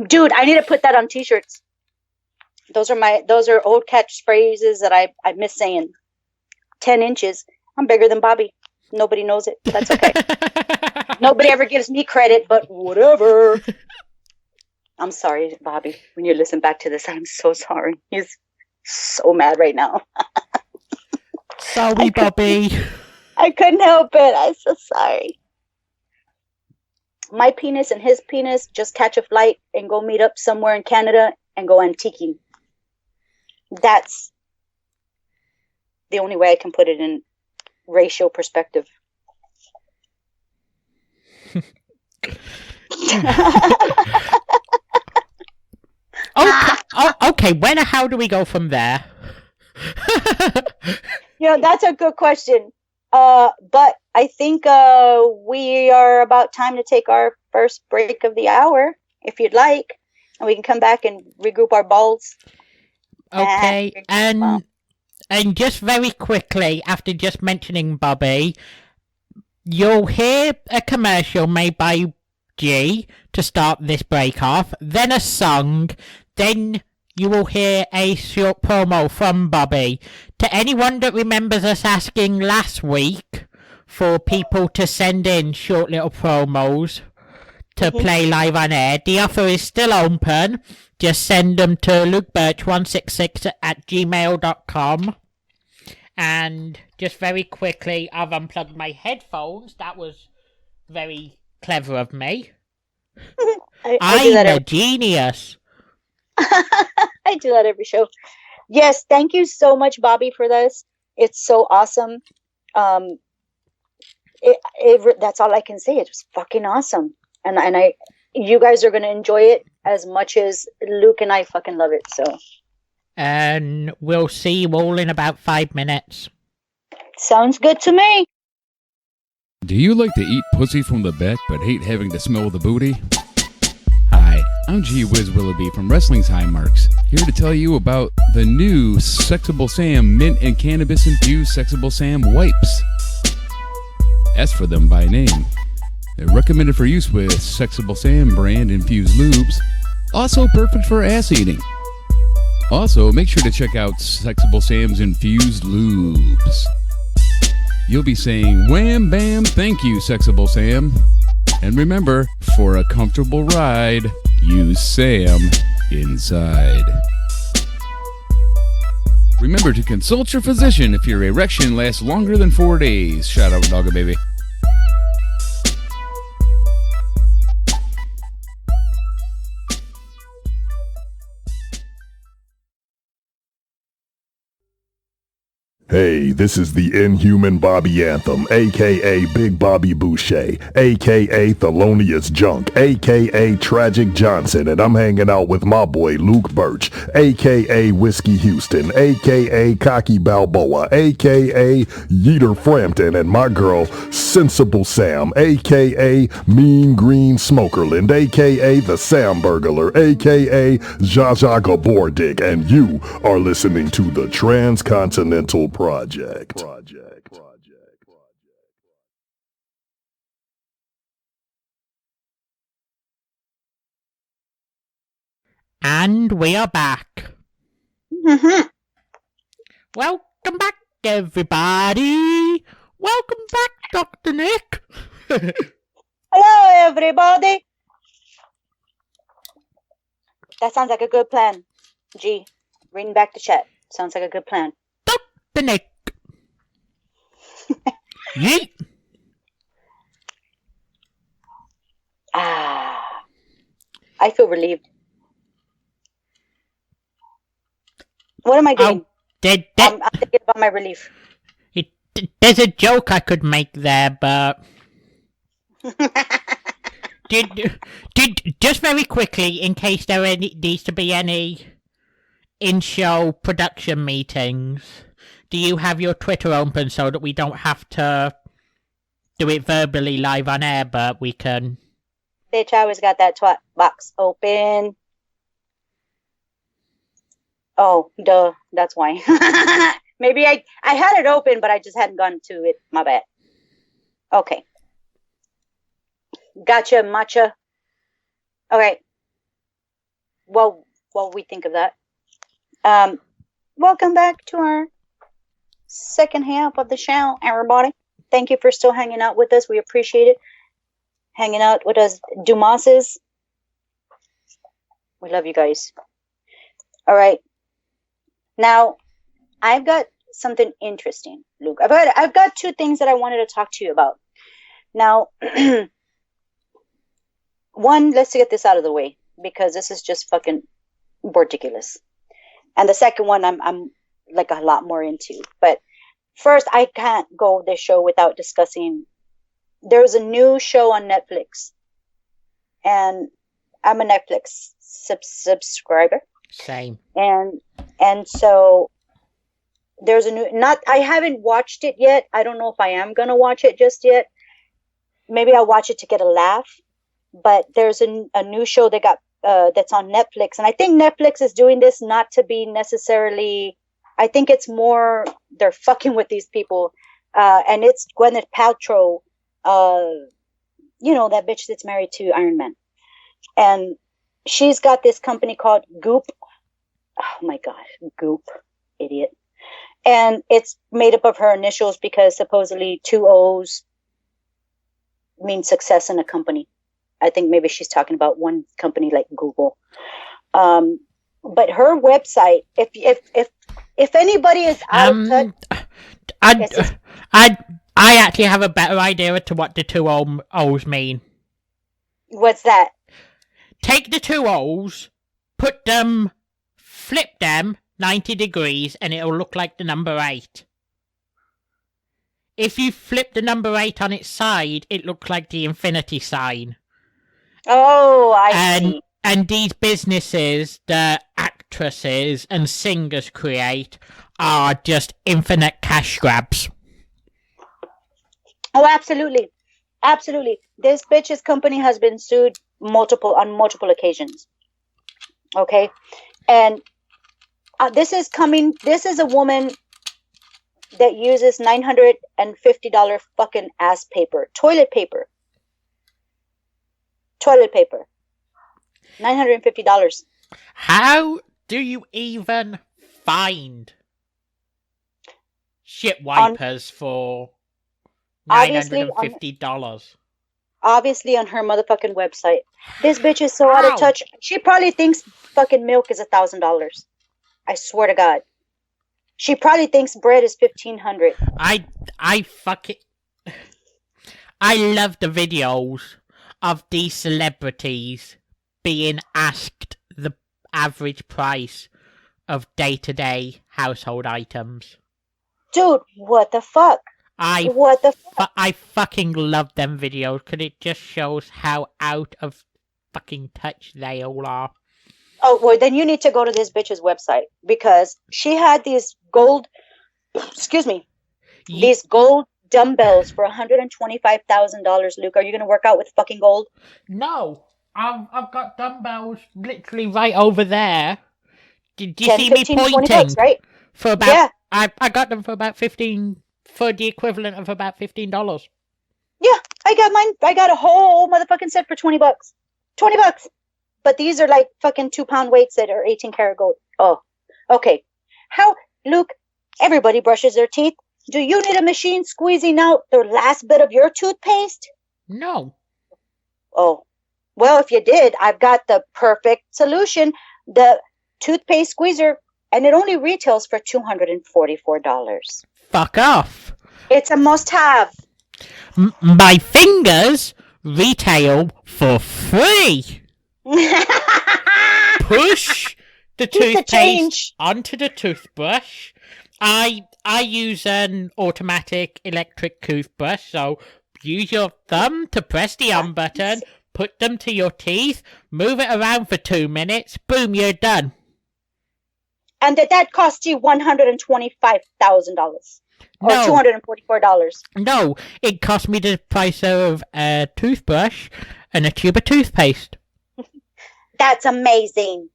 Dude, I need to put that on t-shirts. Those are old catchphrases that I miss saying. 10 inches. I'm bigger than Bobby. Nobody knows it. That's okay. Nobody ever gives me credit, but whatever. I'm sorry, Bobby. When you listen back to this, I'm so sorry. He's so mad right now. Sorry, Bobby. I couldn't help it. I'm so sorry. My penis and his penis just catch a flight and go meet up somewhere in Canada and go antiquing. That's the only way I can put it in ratio perspective. Okay, when or how do we go from there? That's a good question. But I think we are about time to take our first break of the hour, if you'd like. And we can come back and regroup our balls. Okay, and just very quickly, after just mentioning Bobby, you'll hear a commercial made by G to start this break off, then a song, then you will hear a short promo from Bobby. To anyone that remembers us asking last week for people to send in short little promos to play live on air, the offer is still open. Just send them to lukebirch166@gmail.com. And just very quickly, I've unplugged my headphones. That was very clever of me. I'm a genius. I do that every show. Yes, thank you so much, Bobby, for this. It's so awesome. That's all I can say. It was fucking awesome. and you guys are gonna enjoy it as much as Luke and I fucking love it. So, and we'll see you all in about 5 minutes. Sounds good to me. Do you like to eat pussy from the back but hate having to smell the booty? Hi, I'm G Wiz Willoughby from Wrestling's High Marks, here to tell you about the new Sexable Sam Mint and Cannabis Infused Sexable Sam Wipes. Ask for them by name. They're recommended for use with Sexable Sam brand infused lubes, also perfect for ass eating. Also, make sure to check out Sexable Sam's infused lubes. You'll be saying, wham bam, thank you, Sexable Sam. And remember, for a comfortable ride, use Sam inside. Remember to consult your physician if your erection lasts longer than 4 days. Shout out, Dogga Baby. Hey, this is the Inhuman Bobby Anthem, a.k.a. Big Bobby Boucher, a.k.a. Thelonious Junk, a.k.a. Tragic Johnson, and I'm hanging out with my boy Luke Birch, a.k.a. Whiskey Houston, a.k.a. Cocky Balboa, a.k.a. Yeeter Frampton, and my girl Sensible Sam, a.k.a. Mean Green Smokerland, a.k.a. The Sam Burglar, a.k.a. Zsa Zsa Gabor Dick, and you are listening to the Transcontinental Project. And we are back. Mm-hmm. Welcome back, everybody. Welcome back, Dr. Nick. Hello, everybody. That sounds like a good plan. G, reading back the chat. Sounds like a good plan. Dr. Nick. Yeet. I feel relieved. What am I doing? I'm thinking about my relief. There's a joke I could make there, but did just very quickly, in case there needs to be any in-show production meetings, do you have your Twitter open so that we don't have to do it verbally live on air, but we can? Bitch, I always got that twat box open. Oh, duh. That's why. Maybe I had it open, but I just hadn't gone to it. My bad. Okay. Gotcha, matcha. Okay. Well, we think of that. Welcome back to our second half of the show, everybody. Thank you for still hanging out with us. We appreciate it. Hanging out with us, Dumases. We love you guys. All right. Now, I've got something interesting, Luke. I've got two things that I wanted to talk to you about. Now, one, let's get this out of the way because this is just fucking ridiculous. And the second one, I'm like a lot more into. But first, I can't go this show without discussing. There's a new show on Netflix, and I'm a Netflix subscriber. Same. And so there's a new, I haven't watched it yet. I don't know if I am going to watch it just yet. Maybe I'll watch it to get a laugh, but there's a new show that got, that's on Netflix. And I think Netflix is doing this not to be necessarily, I think it's more, they're fucking with these people. And it's Gwyneth Paltrow, you know, that bitch that's married to Iron Man. And she's got this company called Goop. Oh my God, Goop, idiot. And it's made up of her initials because supposedly 2 O's mean success in a company. I think maybe she's talking about one company like Google. But her website, if anybody is out of touch, I actually have a better idea as to what the 2 O's mean. What's that? Take the 2 O's, flip them 90 degrees, and it'll look like the number 8. If you flip the number 8 on its side, it looks like the infinity sign. Oh, I see. And these businesses that actresses and singers create are just infinite cash grabs. Oh, absolutely. Absolutely. This bitch's company has been sued on multiple occasions. Okay? And this is a woman that uses $950 fucking ass paper. Toilet paper. $950. How do you even find shit wipers for $950? Obviously on her motherfucking website. This bitch is so out of touch. She probably thinks fucking milk is $1,000. I swear to God. She probably thinks bread is $1,500. I love the videos of these celebrities being asked the average price of day-to-day household items. Dude, what the fuck? I fucking love them videos because it just shows how out of fucking touch they all are. Oh, well, then you need to go to this bitch's website because she had these gold, these gold dumbbells for $125,000. Luke, are you going to work out with fucking gold? No, I've got dumbbells literally right over there. Did you 10, see 15, me pointing? $20, right? For about, yeah. I got them for about for the equivalent of about $15. Yeah, I got mine. I got a whole motherfucking set for $20. $20. But these are like fucking 2-pound weights that are 18 karat gold. Oh, okay. Luke, everybody brushes their teeth. Do you need a machine squeezing out the last bit of your toothpaste? No. Oh, well, if you did, I've got the perfect solution. The toothpaste squeezer, and it only retails for $244. Fuck off. It's a must-have. My fingers retail for free. Push the toothpaste onto the toothbrush. I use an automatic electric toothbrush, so use your thumb to press the on button, put them to your teeth, move it around for 2 minutes, boom, you're done. And that cost you $125,000. Or $244. No, it cost me the price of a toothbrush and a tube of toothpaste. That's amazing.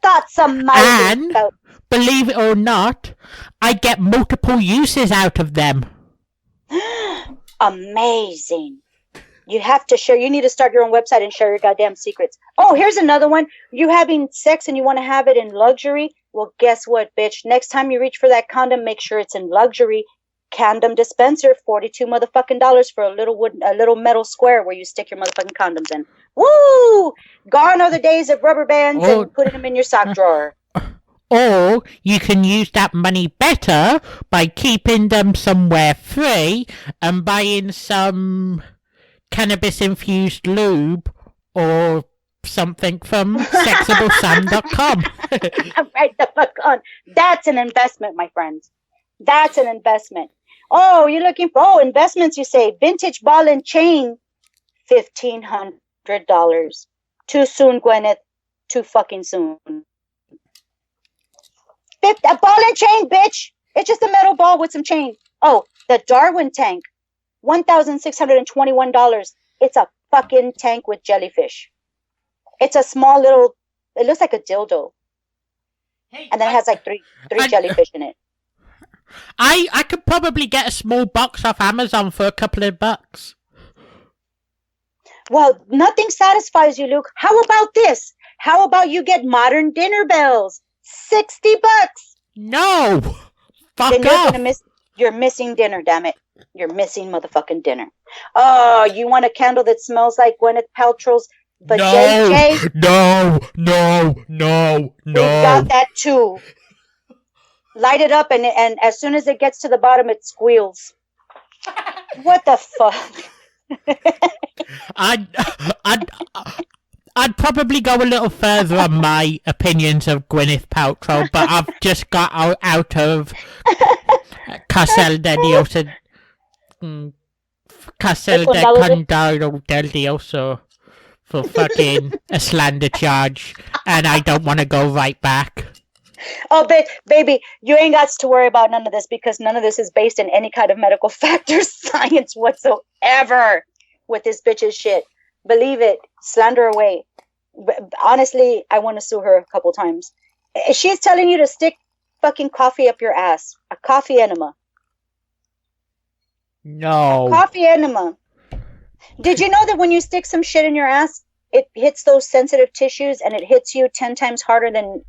That's amazing. And, believe it or not, I get multiple uses out of them. Amazing. You have to share. You need to start your own website and share your goddamn secrets. Oh, here's another one. You having sex and you want to have it in luxury? Well, guess what, bitch? Next time you reach for that condom, make sure it's in luxury. Condom dispenser, $42 motherfucking for a little metal square where you stick your motherfucking condoms in. Woo! Gone are the days of rubber bands and putting them in your sock drawer. Or you can use that money better by keeping them somewhere free and buying some cannabis-infused lube or something from sexablesam.com. Right the fuck on. That's an investment, my friends. That's an investment. Oh, you're looking for investments, you say. Vintage ball and chain, $1,500. Too soon, Gwyneth. Too fucking soon. A ball and chain, bitch. It's just a metal ball with some chain. Oh, the Darwin tank, $1,621. It's a fucking tank with jellyfish. It's a small little, it looks like a dildo. And then it has like three jellyfish in it. I could probably get a small box off Amazon for a couple of bucks. Well, nothing satisfies you, Luke. How about this? How about you get modern dinner bells? $60. No! Fuck then off! You're missing dinner, damn it. You're missing motherfucking dinner. Oh, you want a candle that smells like Gwyneth Paltrow's vajayjay? No. We got that too. Light it up and as soon as it gets to the bottom, it squeals. What the fuck? I'd probably go a little further on my opinions of Gwyneth Paltrow, but I've just got out of Casel de Condado del Dioso for fucking a slander charge, and I don't want to go right back. Oh, baby, you ain't got to worry about none of this because none of this is based in any kind of medical fact or science whatsoever with this bitch's shit. Believe it. Slander away. Honestly, I want to sue her a couple times. She's telling you to stick fucking coffee up your ass. A coffee enema. No. A coffee enema. Did you know that when you stick some shit in your ass, it hits those sensitive tissues and it hits you 10 times harder than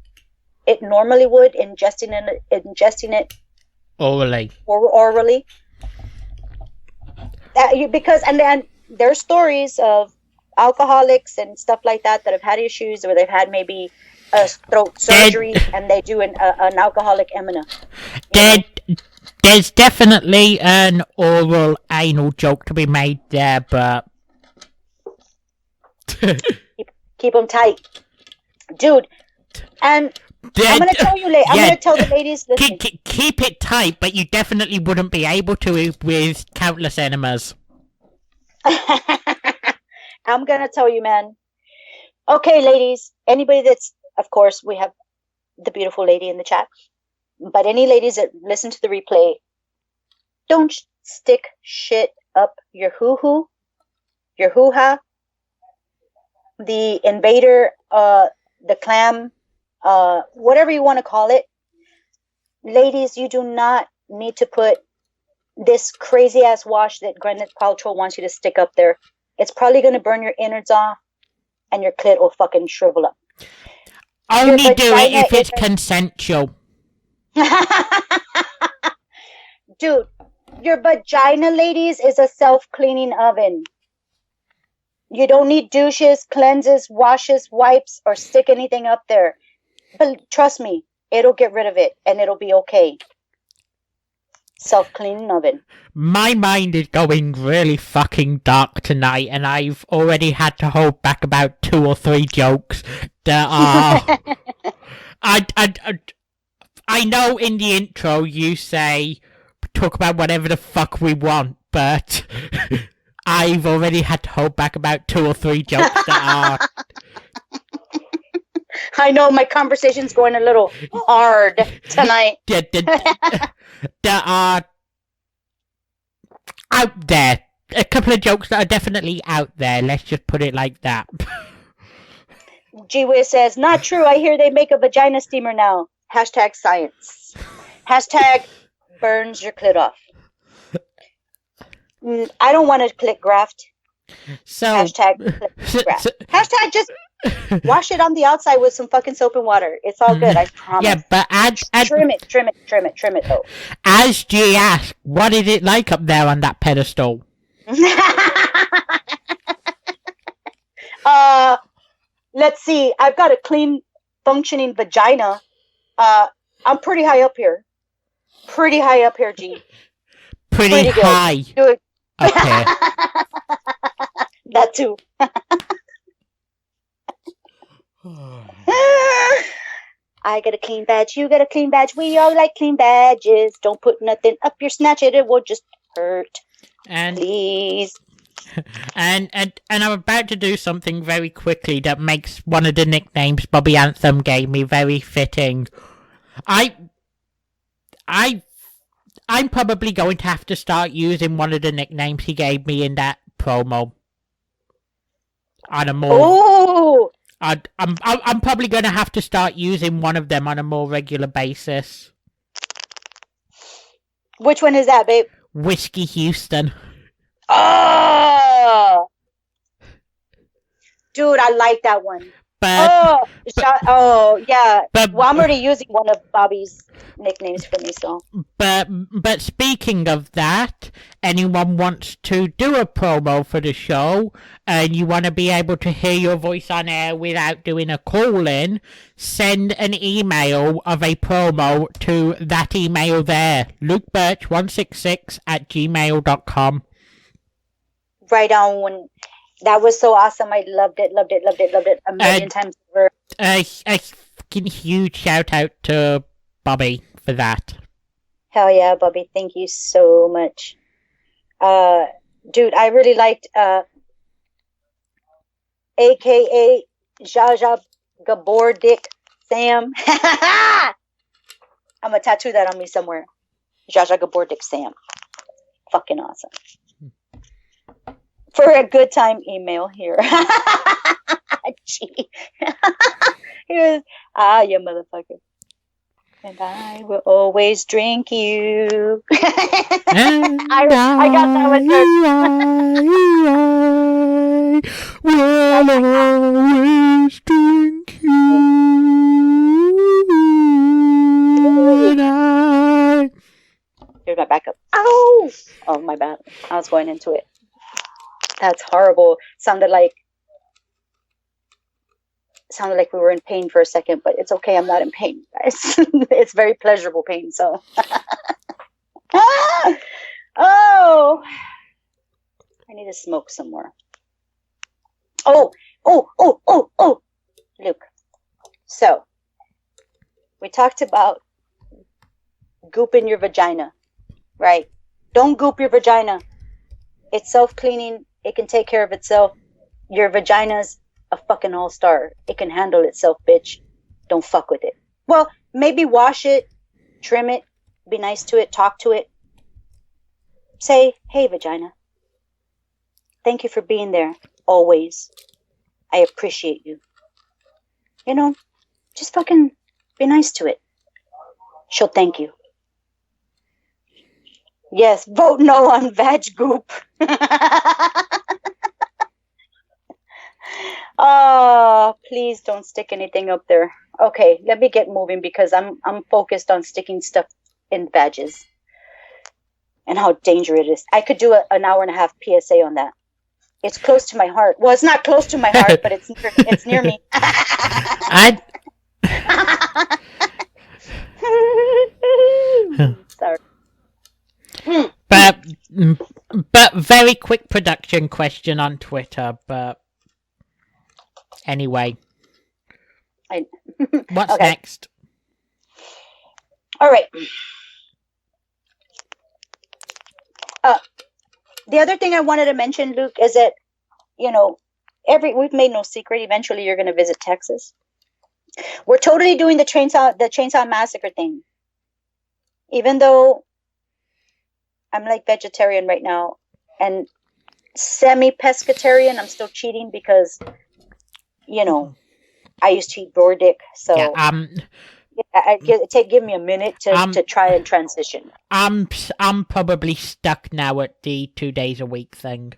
it normally would ingesting it orally? Because then there's stories of alcoholics and stuff like that have had issues or they've had maybe a throat surgery and they do an alcoholic enema. There's definitely an oral anal joke to be made there, but keep them tight, dude. And I'm gonna tell you later. I'm gonna tell the ladies. Listen. Keep it tight, but you definitely wouldn't be able to with countless enemas. I'm gonna tell you, man. Okay, ladies. Anybody that's, of course, we have the beautiful lady in the chat. But any ladies that listen to the replay, don't stick shit up your hoo-hoo, your hoo-ha, the invader, the clam, whatever you want to call it. Ladies, you do not need to put this crazy-ass wash that Gwyneth Paltrow wants you to stick up there. It's probably going to burn your innards off, and your clit will fucking shrivel up. Only do it if it's consensual. Dude, your vagina, ladies, is a self-cleaning oven. You don't need douches, cleanses, washes, wipes, or stick anything up there. But trust me, it'll get rid of it, and it'll be okay. Self-cleaning oven. My mind is going really fucking dark tonight, and I've already had to hold back about 2 or 3 jokes that are... I know in the intro you say talk about whatever the fuck we want, but I've already had to hold back about 2 or 3 jokes that are... I know my conversation's going a little hard tonight. that are out there. A couple of jokes that are definitely out there, let's just put it like that. G-Wiz says, not true, I hear they make a vagina steamer now. Hashtag science. Hashtag burns your clit off. I don't want a clit graft. So hashtag clit graft. Hashtag just wash it on the outside with some fucking soap and water. It's all good, I promise. Yeah, but trim it though. As G asked, what is it like up there on that pedestal? Let's see. I've got a clean, functioning vagina. I'm pretty high up here. G. Pretty high. Good. Okay. That too. I got a clean badge. You got a clean badge. We all like clean badges. Don't put nothing up your snatch. It will just hurt. And please. And I'm about to do something very quickly that makes one of the nicknames Bobby Anthem gave me very fitting. I'm probably going to have to start using one of the nicknames he gave me in that promo. On a more... Oh! I'm probably going to have to start using one of them on a more regular basis. Which one is that, babe? Whiskey Houston. Oh! Dude, I like that one. But, yeah. But, well, I'm already using one of Bobby's nicknames for me, so. But speaking of that, anyone wants to do a promo for the show, and you want to be able to hear your voice on air without doing a call-in, send an email of a promo to that email there, lukebirch166@gmail.com. Right on. That was so awesome. I loved it a million times over. A fucking huge shout out to Bobby for that. Hell yeah, Bobby. Thank you so much. Dude, I really liked aka Jaja Gabor Dick Sam. I'm gonna tattoo that on me somewhere. Jaja Gabor Dick Sam. Fucking awesome. For a good time email here. Gee. He was, you motherfucker. And I will always drink you. I got that one too. I will always drink you. Here's my backup. Ow! Oh, my bad. I was going into it. That's horrible. Sounded like we were in pain for a second, but it's okay. I'm not in pain, guys. It's very pleasurable pain. So, oh, I need to smoke some more. Oh, Luke. So, we talked about goop in your vagina, right? Don't goop your vagina. It's self-cleaning. It can take care of itself. Your vagina's a fucking all-star. It can handle itself, bitch. Don't fuck with it. Well, maybe wash it, trim it, be nice to it, talk to it. Say, hey, vagina. Thank you for being there, always. I appreciate you. You know, just fucking be nice to it. She'll thank you. Yes, vote no on vag goop. Oh, please don't stick anything up there. Okay, let me get moving because I'm focused on sticking stuff in badges and how dangerous it is. I could do an hour and a half PSA on that. It's close to my heart. Well, it's not close to my heart, but it's near me. Sorry. But very quick production question on Twitter, but anyway. What's next? All right. The other thing I wanted to mention, Luke, is that, you know, we've made no secret, eventually you're going to visit Texas. We're totally doing the Chainsaw Massacre thing. Even though I'm like vegetarian right now and semi-pescatarian, I'm still cheating because, you know, I used to eat boar dick. So give me a minute to try and transition. I'm probably stuck now at the 2 days a week thing.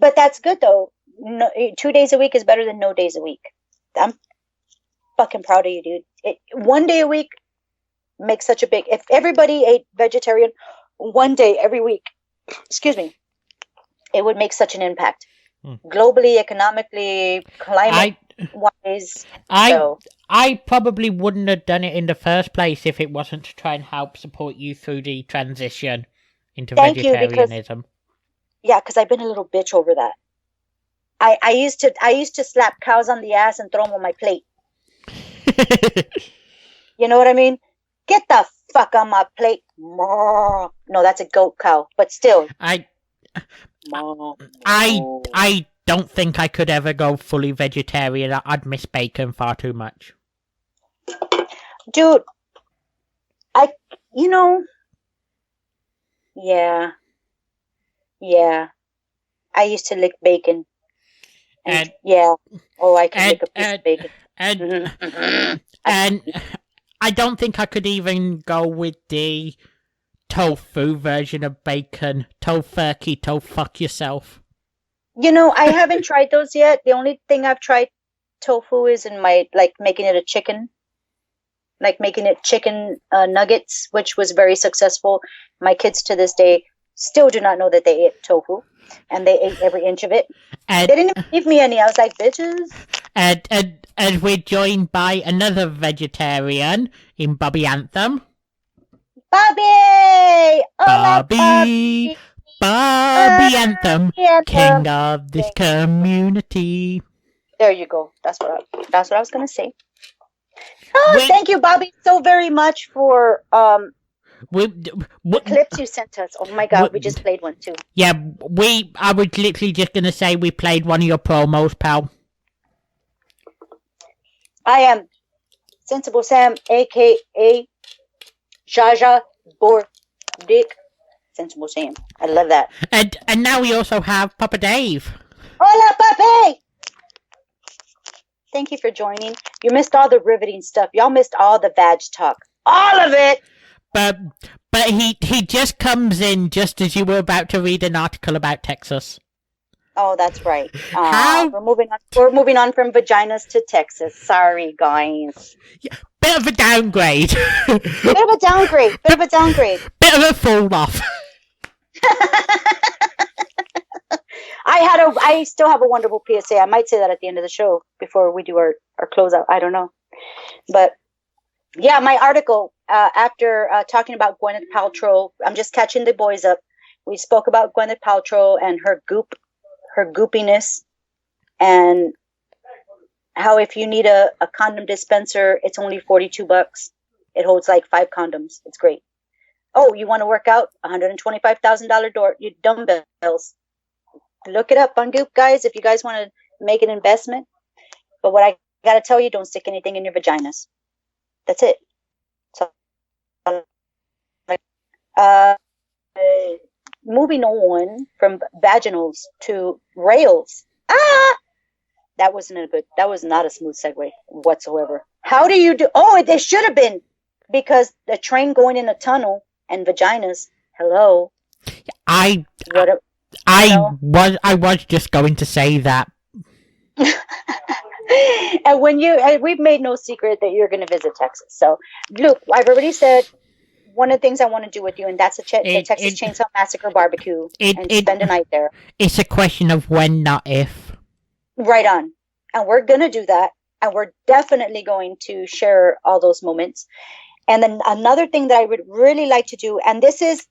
But that's good though. No, 2 days a week is better than no days a week. I'm fucking proud of you, dude. 1 day a week makes such a big. If everybody ate vegetarian 1 day every week, excuse me, it would make such an impact. Globally, economically, climate-wise. I probably wouldn't have done it in the first place if it wasn't to try and help support you through the transition into vegetarianism. Because I've been a little bitch over that. I used to slap cows on the ass and throw them on my plate. You know what I mean? Get the fuck on my plate. No, that's a goat cow, but still. I don't think I could ever go fully vegetarian. I'd miss bacon far too much. Dude, yeah. I used to lick bacon. I can lick a piece of bacon. And I don't think I could even go with the tofu version of bacon. Tofurkey, fuck yourself. I haven't tried those yet. The only thing I've tried tofu is in my, making it a chicken. Making it chicken nuggets, which was very successful. My kids to this day still do not know that they ate tofu. And they ate every inch of it. They didn't even give me any. I was like, bitches. And we're joined by another vegetarian in Bobby Anthem. Bobby! Bobby Anthem, king of this community. There you go. That's what I was gonna say. Thank you, Bobby, so very much for The clips you sent us. Oh my God, we just played one too. Yeah, I was literally just going to say we played one of your promos, pal. I am Sensible Sam, a.k.a. Jaja Boar Dick. Sensible Sam. I love that. And now we also have Papa Dave. Hola, papi! Thank you for joining. You missed all the riveting stuff. Y'all missed all the vag talk. All of it! But he just comes in just as you were about to read an article about Texas. Oh, that's right. How? We're moving on from vaginas to Texas. Sorry, guys. Yeah, bit of a downgrade. Bit of a downgrade. Bit of a fall off. I still have a wonderful PSA. I might say that at the end of the show before we do our closeout. I don't know. But yeah, my article, after talking about Gwyneth Paltrow, I'm just catching the boys up. We spoke about Gwyneth Paltrow and her goopiness, and how if you need a condom dispenser, it's only $42. It holds like 5 condoms. It's great. Oh, you want to work out? $125,000 door, you dumbbells. Look it up on Goop, guys, if you guys want to make an investment. But what I got to tell you, don't stick anything in your vaginas. That's it. So, moving on from vaginals to rails. That was not a smooth segue whatsoever. How do you do? Oh, it should have been, because the train going in a tunnel and vaginas. Hello. I was just going to say that. And we've made no secret that you're going to visit Texas. So, Luke, I've already said one of the things I want to do with you, and that's the Texas Chainsaw Massacre barbecue, and spend a night there. It's a question of when, not if. Right on. And we're going to do that. And we're definitely going to share all those moments. And then another thing that I would really like to do, and this is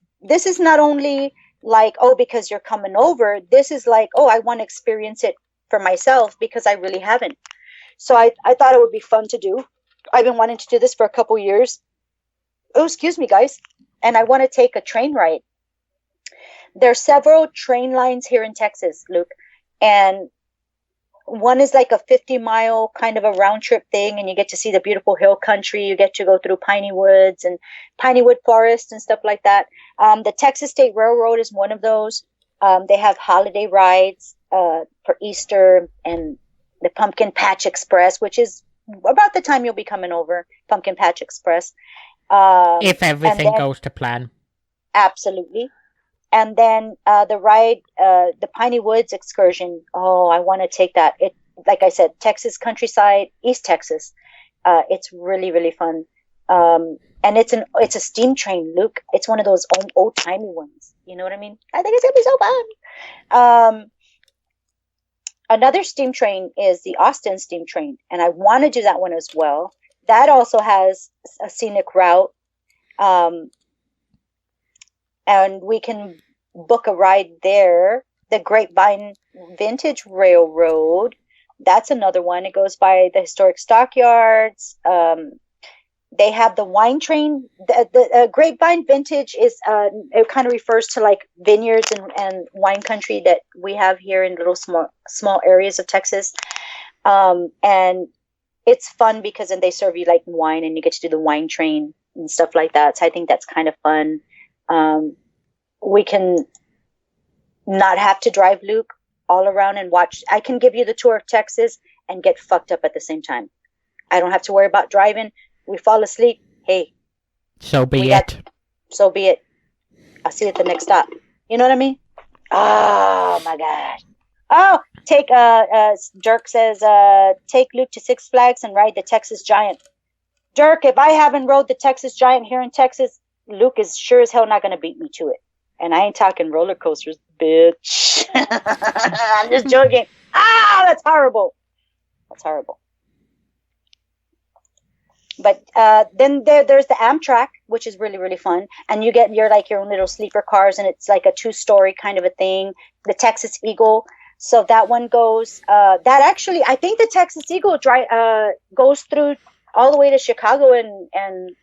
not only like, oh, because you're coming over. This is like, oh, I want to experience it for myself, because I really haven't. So I thought it would be fun to do. I've been wanting to do this for a couple years. Oh, excuse me, guys. And I want to take a train ride. There are several train lines here in Texas, Luke. And one is like a 50-mile kind of a round trip thing, and you get to see the beautiful hill country. You get to go through piney woods and piney wood forest and stuff like that. The Texas State Railroad is one of those. They have holiday rides for Easter, and the Pumpkin Patch Express, which is about the time you'll be coming over. Pumpkin Patch Express. If everything goes to plan. Absolutely. And then the ride, the Piney Woods excursion. Oh, I want to take that. It, like I said, Texas countryside, East Texas. It's really, really fun. And it's a steam train, Luke. It's one of those old timey ones. You know what I mean? I think it's gonna be so fun. Another steam train is the Austin steam train, and I want to do that one as well. That also has a scenic route. And we can book a ride there. The Grapevine Vintage Railroad, that's another one. It goes by the historic stockyards. They have the wine train. The Grapevine Vintage is, it kind of refers to like vineyards and wine country that we have here in little small areas of Texas. And it's fun because then they serve you like wine, and you get to do the wine train and stuff like that. So I think that's kind of fun. We can not have to drive, Luke, all around and watch. I can give you the tour of Texas and get fucked up at the same time. I don't have to worry about driving. We fall asleep. Hey. So be it. So be it. I'll see you at the next stop. You know what I mean? Oh, my God. Oh, Dirk says, take Luke to Six Flags and ride the Texas Giant. Dirk, if I haven't rode the Texas Giant here in Texas, Luke is sure as hell not going to beat me to it. And I ain't talking roller coasters, bitch. I'm just joking. That's horrible. That's horrible. But then there's the Amtrak, which is really, really fun. And you get your own little sleeper cars, and it's like a 2-story kind of a thing. The Texas Eagle. So that one goes, I think the Texas Eagle goes through all the way to Chicago and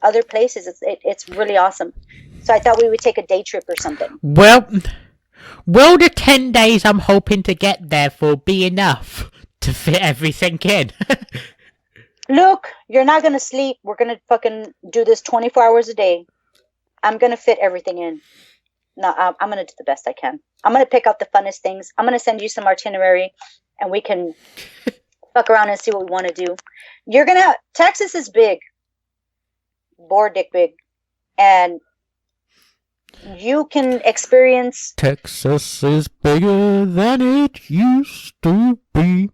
other places. It's really awesome. So I thought we would take a day trip or something. Well, will the 10 days I'm hoping to get there for be enough to fit everything in? Luke, you're not going to sleep. We're going to fucking do this 24 hours a day. I'm going to fit everything in. No, I'm going to do the best I can. I'm going to pick out the funnest things. I'm going to send you some itinerary and we can fuck around and see what we want to do. Texas is big. Boar dick big. And you can experience... Texas is bigger than it used to be.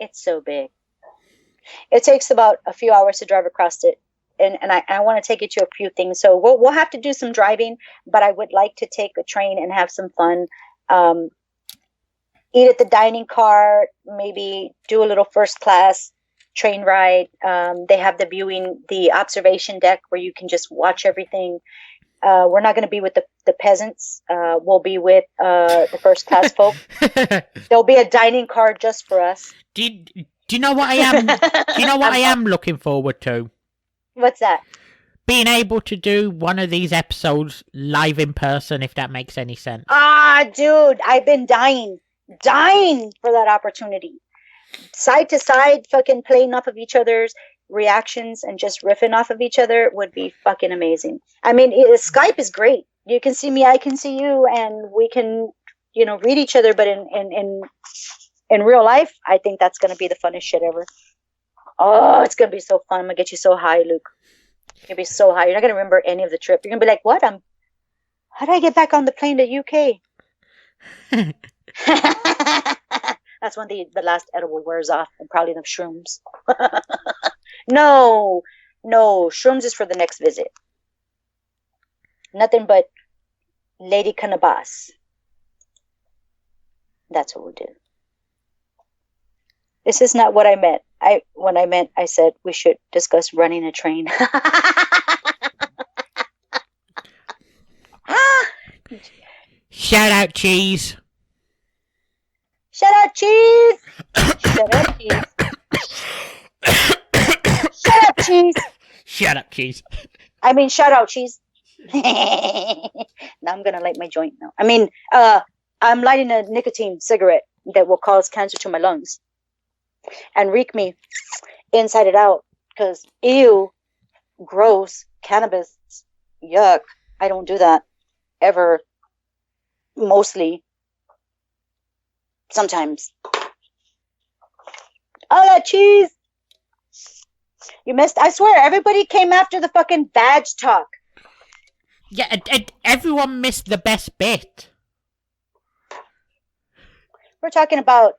It's so big. It takes about a few hours to drive across it. And I want to take you to a few things. So we'll have to do some driving, but I would like to take a train and have some fun. Eat at the dining car, maybe do a little first class train ride. They have the observation deck where you can just watch everything. We're not going to be with the peasants. We'll be with the first class folk. There'll be a dining car just for us. Do you know what I am? Do you know what I am looking forward to? What's that? Being able to do one of these episodes live in person, if that makes any sense. Ah, dude, I've been dying for that opportunity. Side to side, fucking playing off of each other's reactions and just riffing off of each other would be fucking amazing. I mean, Skype is great. You can see me, I can see you, and we can, read each other. But in real life, I think that's gonna be the funnest shit ever. Oh, it's gonna be so fun. I'm gonna get you so high, Luke. You're gonna be so high. You're not gonna remember any of the trip. You're gonna be like, "What? How do I get back on the plane to UK?" That's when the last edible wears off, and probably the shrooms. No, shrooms is for the next visit. Nothing but Lady Cannabis. That's what we'll do. This is not what I meant. I said we should discuss running a train. Shout out, Cheese. Shut up, Cheese. Shut up, Cheese. Shut up, Cheese. Shut up, Cheese. I mean, shout out, Cheese. Now I'm gonna light my joint now. I mean, I'm lighting a nicotine cigarette that will cause cancer to my lungs and reek me inside it out. Because ew, gross, cannabis, yuck. I don't do that ever. Mostly. Sometimes. Oh, that cheese. You missed. I swear, everybody came after the fucking badge talk. Yeah, and everyone missed the best bit. We're talking about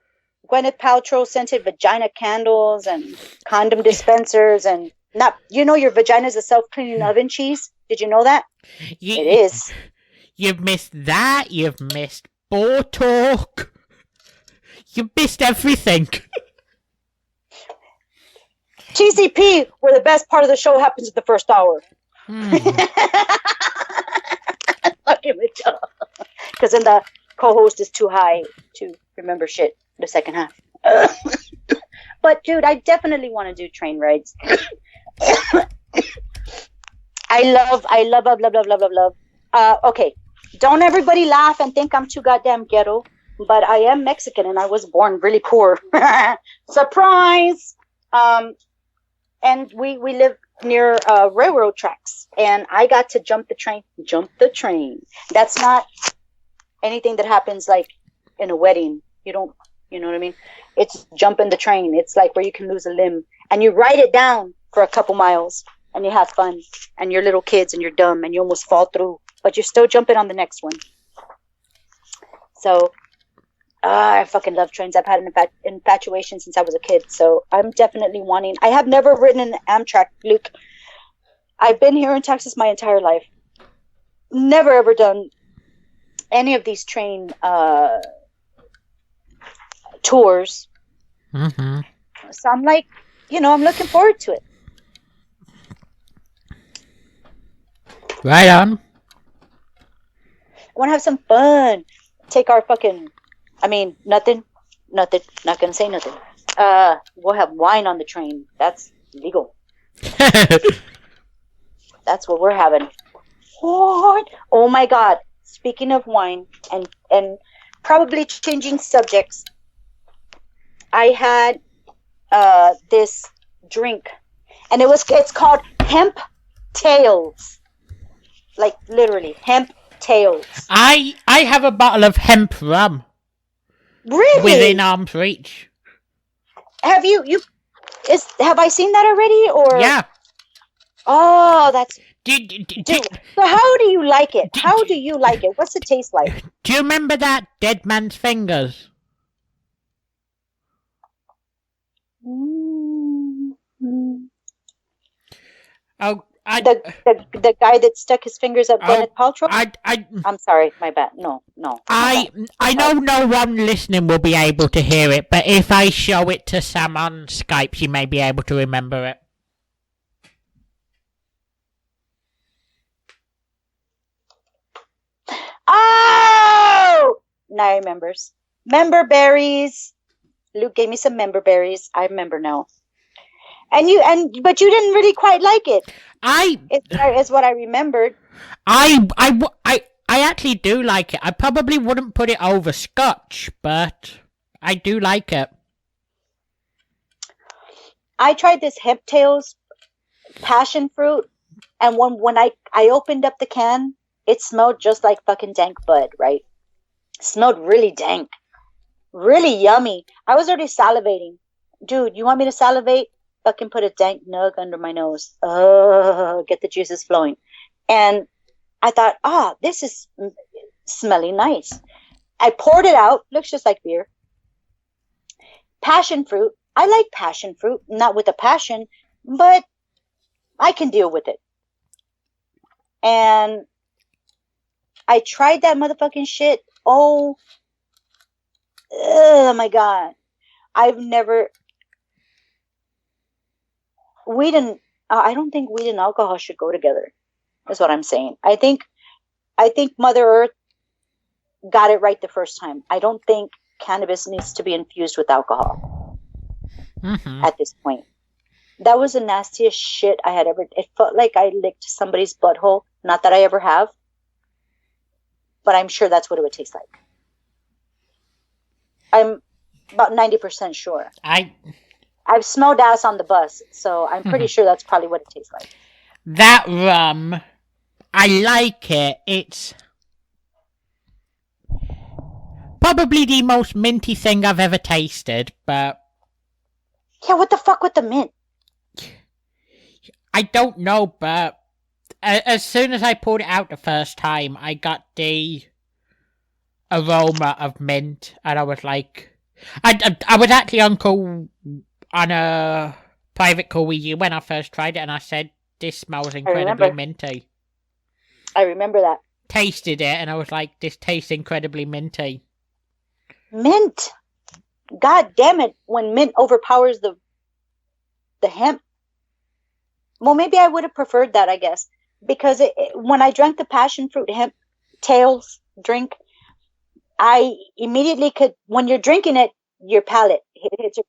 Gwyneth Paltrow scented vagina candles and condom dispensers and not. Your vagina is a self-cleaning oven, Cheese. Did you know that? It is. You've missed that. You've missed Boar talk. You missed everything. TCP, where the best part of the show happens at the first hour. Because then the co-host is too high to remember shit the second half. But dude, I definitely want to do train rides. I love. Okay, don't everybody laugh and think I'm too goddamn ghetto. But I am Mexican and I was born really poor. Surprise! And we live near railroad tracks, and I got to jump the train. That's not anything that happens like in a wedding. You know what I mean? It's jumping the train. It's like where you can lose a limb, and you ride it down for a couple miles, and you have fun, and you're little kids, and you're dumb, and you almost fall through, but you're still jumping on the next one. So. I fucking love trains. I've had an infatuation since I was a kid, so I'm definitely wanting. I have never ridden an Amtrak, Luke. I've been here in Texas my entire life. Never ever done any of these train tours. Mm-hmm. So I'm like, I'm looking forward to it. Right on. I want to have some fun. Take our fucking... nothing. Not gonna say nothing. We'll have wine on the train. That's legal. That's what we're having. What? Oh my God. Speaking of wine and probably changing subjects, I had this drink, and it's called hemp tails. Like literally hemp tails. I have a bottle of hemp rum. Really? Within arm's reach. Have have I seen that already, or? Yeah. Oh, that's... Dude, so how do you like it? How do you like it? What's it taste like? do you remember that Dead Man's Fingers? Mm-hmm. Oh, the guy that stuck his fingers up Gwyneth Paltrow? I'm sorry, my bad. No. I know no one listening will be able to hear it, but if I show it to Sam on Skype, she may be able to remember it. Oh! Now I remembers. Member berries. Luke gave me some member berries. I remember now. But you didn't really quite like it. It's what I remembered. I actually do like it. I probably wouldn't put it over Scotch, but I do like it. I tried this hemp tails passion fruit, and when I opened up the can, it smelled just like fucking dank bud, right? Smelled really dank. Really yummy. I was already salivating. Dude, you want me to salivate? Fucking put a dank nug under my nose. Get the juices flowing. And I thought, this is smelling nice. I poured it out. Looks just like beer. Passion fruit. I like passion fruit. Not with a passion, but I can deal with it. And I tried that motherfucking shit. Oh my God. I don't think weed and alcohol should go together. That's what I'm saying. I think Mother Earth got it right the first time. I don't think cannabis needs to be infused with alcohol at this point. That was the nastiest shit I had ever... It felt like I licked somebody's butthole. Not that I ever have. But I'm sure that's what it would taste like. I'm about 90% sure. I've smelled ass on the bus, so I'm pretty sure that's probably what it tastes like. That rum, I like it. It's probably the most minty thing I've ever tasted, but... Yeah, what the fuck with the mint? I don't know, but as soon as I poured it out the first time, I got the aroma of mint, and I was like... I was actually on a private call with you when I first tried it, and I said, this smells incredibly minty. I remember that. Tasted it, and I was like, this tastes incredibly minty. Mint? God damn it, when mint overpowers the hemp. Well, maybe I would have preferred that, I guess. Because when I drank the passion fruit hemp tails drink, I immediately could, when you're drinking it, your palate hits your...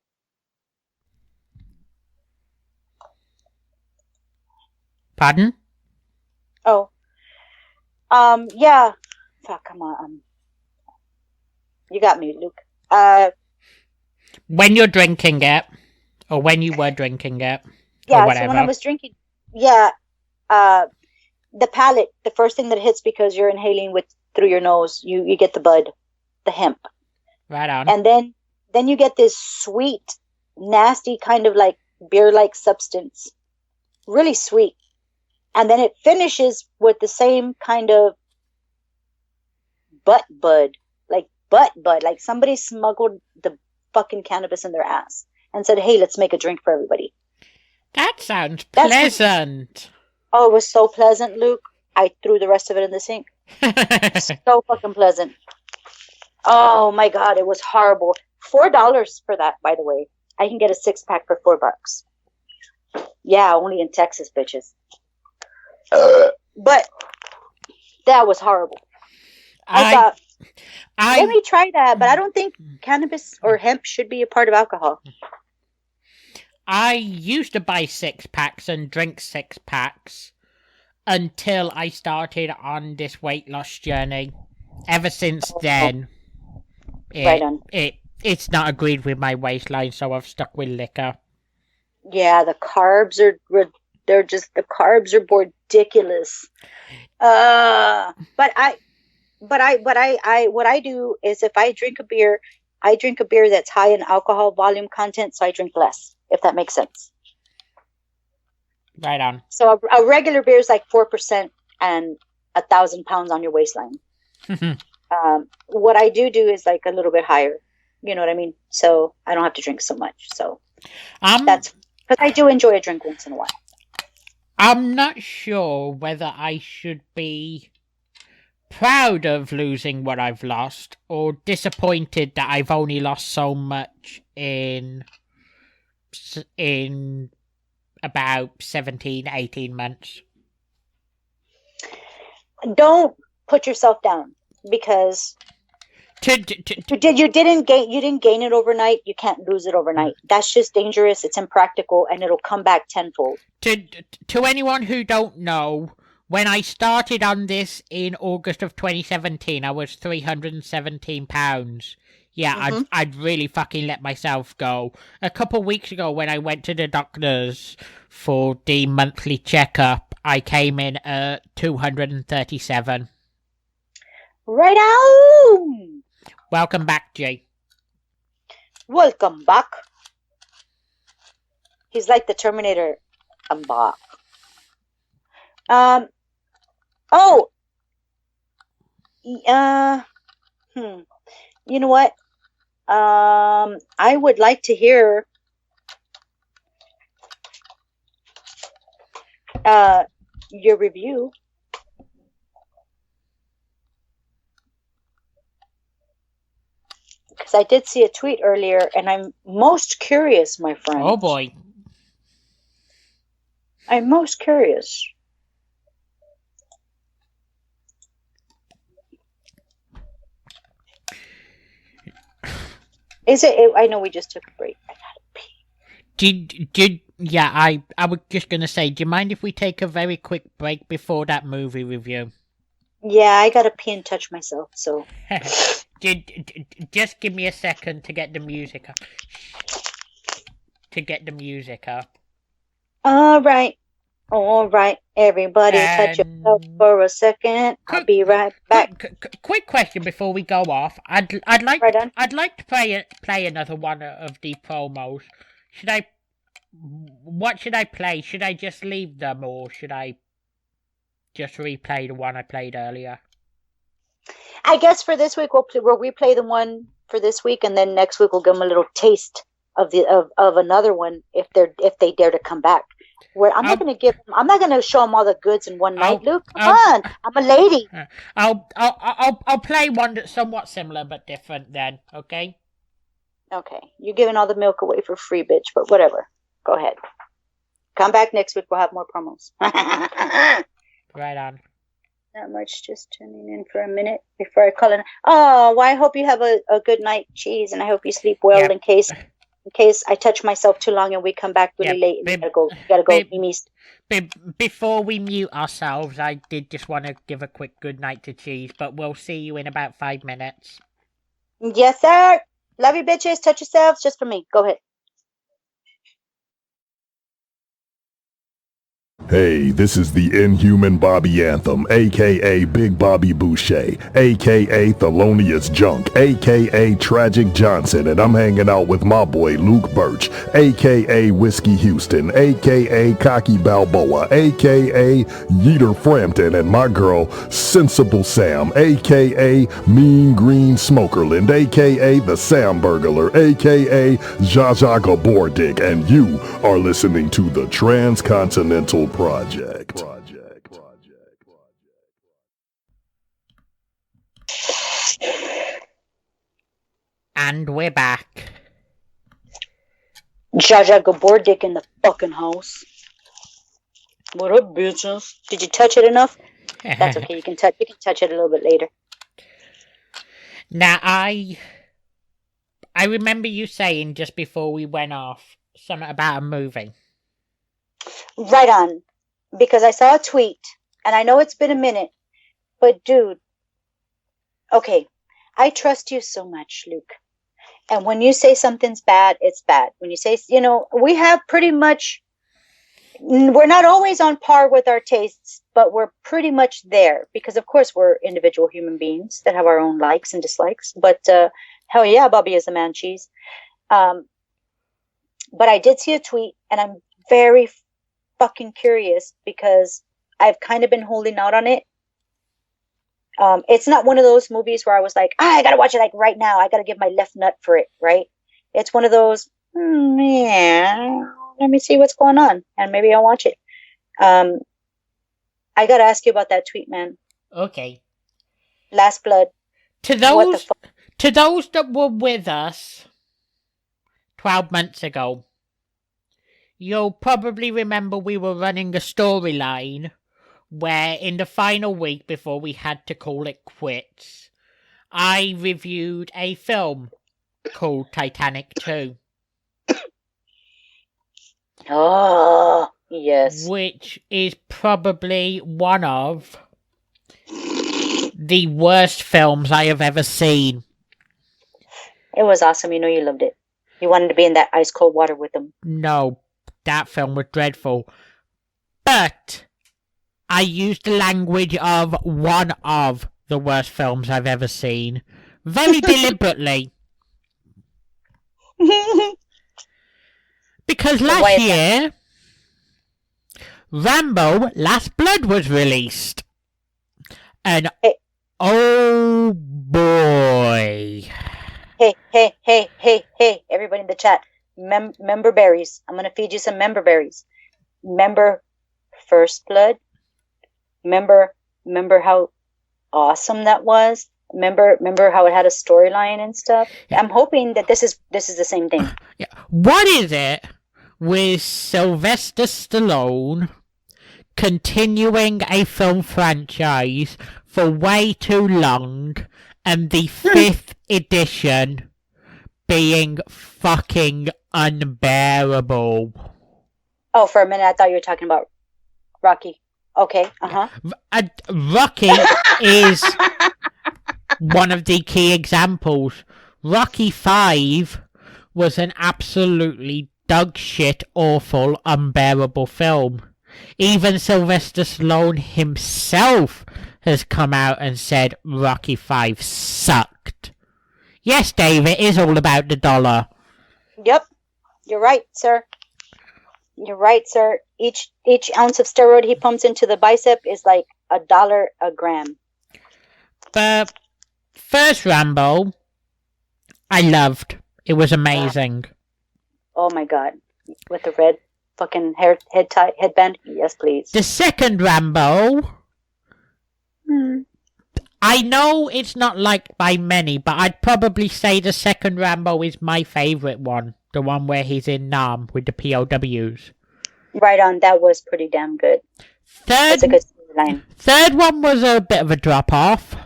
Pardon? Oh. Yeah. Fuck, come on. You got me, Luke. When you're drinking it, or when you were drinking it, yeah, or whatever. So when I was drinking, the palate, the first thing that hits because you're inhaling through your nose, you get the bud, the hemp. Right on. And then you get this sweet, nasty kind of like beer-like substance. Really sweet. And then it finishes with the same kind of butt bud. Like somebody smuggled the fucking cannabis in their ass and said, hey, let's make a drink for everybody. That sounds pleasant. Oh, it was so pleasant, Luke. I threw the rest of it in the sink. So fucking pleasant. Oh my God, it was horrible. $4 for that, by the way. I can get a 6-pack for $4. Yeah, only in Texas, bitches. But that was horrible. I thought Let me try that, but I don't think cannabis or hemp should be a part of alcohol. I used to buy 6-packs and drink 6-packs until I started on this weight loss journey. Ever since then, it's not agreed with my waistline, so I've stuck with liquor. Yeah, the carbs are ridiculous. But what I do is if I drink a beer that's high in alcohol volume content, so I drink less, if that makes sense. Right on. So a regular beer is like 4% and 1,000 pounds on your waistline. What I do is like a little bit higher. You know what I mean? So I don't have to drink so much. So that's because I do enjoy a drink once in a while. I'm not sure whether I should be proud of losing what I've lost or disappointed that I've only lost so much in about 17, 18 months. Don't put yourself down because you didn't gain it overnight. You can't lose it overnight. That's just dangerous. It's impractical, and it'll come back tenfold. To anyone who don't know, when I started on this in August of 2017, I was 317 pounds. Yeah, I'd really fucking let myself go. A couple of weeks ago, when I went to the doctors for the monthly checkup, I came in at 237. Right on! Welcome back, Jay. Welcome back. He's like the Terminator. I'm back. You know what? I would like to hear your review. Because I did see a tweet earlier, and I'm most curious, my friend. Oh, boy. I'm most curious. Is it? I know we just took a break. I gotta pee. Yeah, I was just gonna say, do you mind if we take a very quick break before that movie review? Yeah, I gotta pee and touch myself, so. Just give me a second to get the music up. All right, everybody, touch yourself for a second. I'll be right back. Quick question before we go off. I'd like to play another one of the promos. What should I play? Should I just leave them, or should I just replay the one I played earlier? I guess for this week we'll replay the one for this week, and then next week we'll give them a little taste of another one if they dare to come back. Where I'm not going to show them all the goods in one night, Luke. Come on, I'm a lady. I'll play one that's somewhat similar but different then. Okay. Okay, you're giving all the milk away for free, bitch. But whatever. Go ahead. Come back next week. We'll have more promos. Right on. Not much. Just tuning in for a minute before I call in. Oh, well, I hope you have a good night, cheese, and I hope you sleep well. Yep. In case I touch myself too long and we come back really late and gotta go Mimi's. Before we mute ourselves, I did just want to give a quick good night to Cheese, but we'll see you in about 5 minutes. Yes, sir. Love you, bitches. Touch yourselves just for me. Go ahead. Hey, this is the Inhuman Bobby Anthem, a.k.a. Big Bobby Boucher, a.k.a. Thelonious Junk, a.k.a. Tragic Johnson, and I'm hanging out with my boy Luke Birch, a.k.a. Whiskey Houston, a.k.a. Cocky Balboa, a.k.a. Yeeter Frampton, and my girl Sensible Sam, a.k.a. Mean Green Smokerland, a.k.a. The Sam Burglar, a.k.a. Zsa Zsa Gabor Dick, and you are listening to the Transcontinental Project. And we're back. Zsa Zsa Gabor Dick in the fucking house. What up, bitches? Did you touch it enough? That's okay. You can touch it a little bit later. Now, I remember you saying just before we went off something about a movie. Right on. Because I saw a tweet, and I know it's been a minute, but dude, okay, I trust you so much, Luke. And when you say something's bad, it's bad. When you say, we have pretty much, we're not always on par with our tastes, but we're pretty much there because, of course, we're individual human beings that have our own likes and dislikes. But hell yeah, Bobby is a man cheese. But I did see a tweet, and I'm very fucking curious because I've kind of been holding out on it. It's not one of those movies where I was like, I gotta watch it like right now. I gotta give my left nut for it, right? It's one of those, yeah, let me see what's going on, and maybe I'll watch it. I gotta ask you about that tweet, man. Okay. Last Blood. To those that were with us 12 months ago, you'll probably remember we were running a storyline where in the final week before we had to call it quits, I reviewed a film called Titanic 2. Oh, yes. Which is probably one of the worst films I have ever seen. It was awesome. You loved it. You wanted to be in that ice cold water with them. No, that film was dreadful. But I used the language of one of the worst films I've ever seen. Very deliberately. Because last year, Rambo Last Blood was released. And oh boy. Hey, everybody in the chat. Member berries. I'm going to feed you some member berries. Remember First Blood? Remember how awesome that was? Remember how it had a storyline and stuff? Yeah. I'm hoping that this is the same thing. Yeah. What is it with Sylvester Stallone continuing a film franchise for way too long and the 5th edition being fucking unbearable? Oh, for a minute I thought you were talking about Rocky. Okay, Rocky is one of the key examples. Rocky 5 was an absolutely dog shit, awful, unbearable film. Even Sylvester Stallone himself has come out and said Rocky 5 sucked. Yes, Dave, it is all about the dollar. Yep, you're right, sir. You're right, sir. Each ounce of steroid he pumps into the bicep is like $1 a gram. The first Rambo, I loved. It was amazing. Oh my god. With the red fucking headband? Yes, please. The second Rambo, I know it's not liked by many, but I'd probably say the second Rambo is my favourite one. The one where he's in Nam with the POWs. Right on, that was pretty damn good. That's a good storyline. Third one was a bit of a drop-off.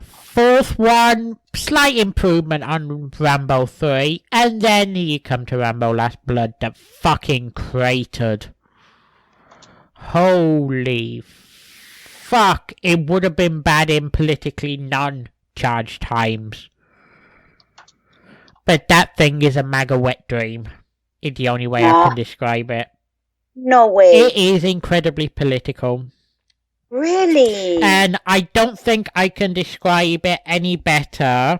Fourth one, slight improvement on Rambo 3. And then you come to Rambo Last Blood that fucking cratered. Holy fuck, it would have been bad in politically non-charged times. But that thing is a MAGA wet dream. It's the only way I can describe it. No way. It is incredibly political. Really? And I don't think I can describe it any better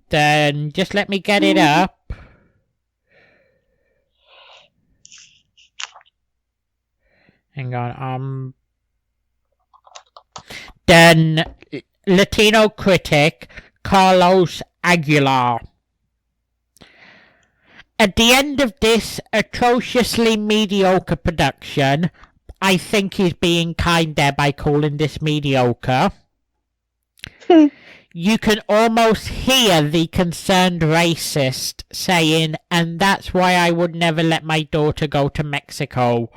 than... Just let me get it up. Hang on. Then Latino critic Carlos Aguilar. At the end of this atrociously mediocre production, I think he's being kind there by calling this mediocre. You can almost hear the concerned racist saying, and that's why I would never let my daughter go to Mexico.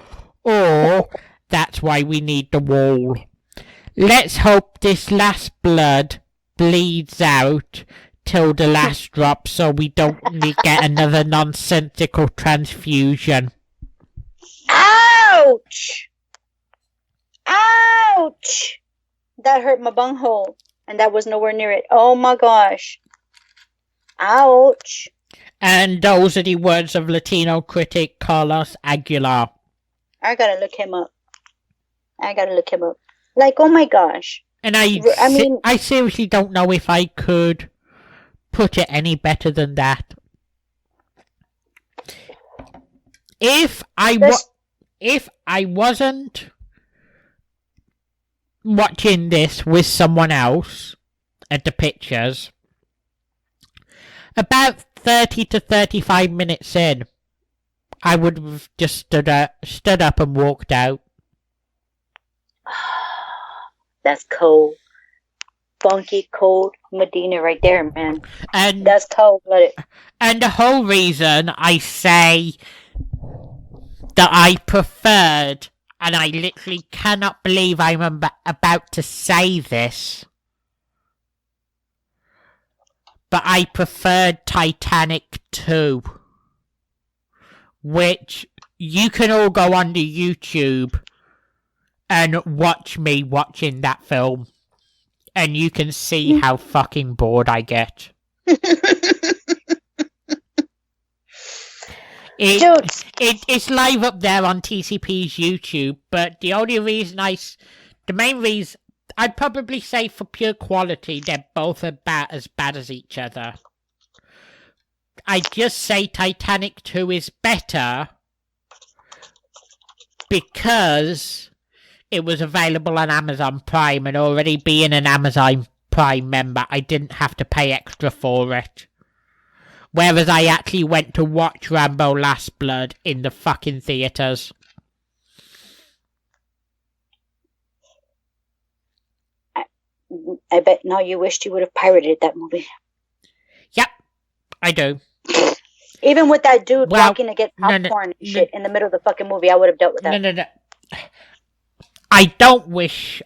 Or, that's why we need the wall. Let's hope this Last Blood bleeds out till the last drop so we don't get another nonsensical transfusion. Ouch! Ouch! That hurt my bunghole, and that was nowhere near it. Oh my gosh. Ouch. And those are the words of Latino critic Carlos Aguilar. I gotta look him up. Like, oh my gosh. And I seriously don't know if I could put it any better than that. If I wasn't watching this with someone else at the pictures, about 30 to 35 minutes in, I would have just stood up and walked out. That's cold. Funky, cold Medina right there, man. And that's cold-blooded. And the whole reason I say that I preferred, and I literally cannot believe I'm about to say this, but I preferred Titanic 2, which you can all go onto YouTube and watch me watching that film, and you can see how fucking bored I get. It's live up there on TCP's YouTube, but the main reason, I'd probably say for pure quality, they're both about as bad as each other. I'd just say Titanic 2 is better because it was available on Amazon Prime, and already being an Amazon Prime member, I didn't have to pay extra for it. Whereas I actually went to watch Rambo Last Blood in the fucking theatres. I bet now you wished you would have pirated that movie. Yep, I do. Even with that dude walking to get popcorn and shit in the middle of the fucking movie, I would have dealt with that. No. I don't wish...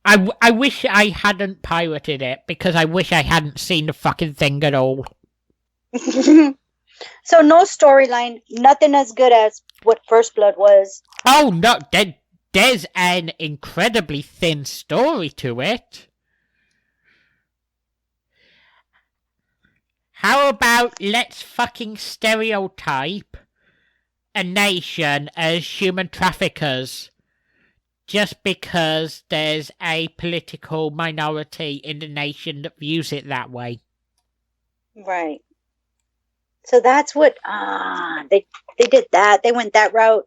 I wish I hadn't pirated it, because I wish I hadn't seen the fucking thing at all. So no storyline, nothing as good as what First Blood was. Oh no, there's an incredibly thin story to it. How about let's fucking stereotype a nation as human traffickers just because there's a political minority in the nation that views it that way. Right. So that's what they did that. They went that route.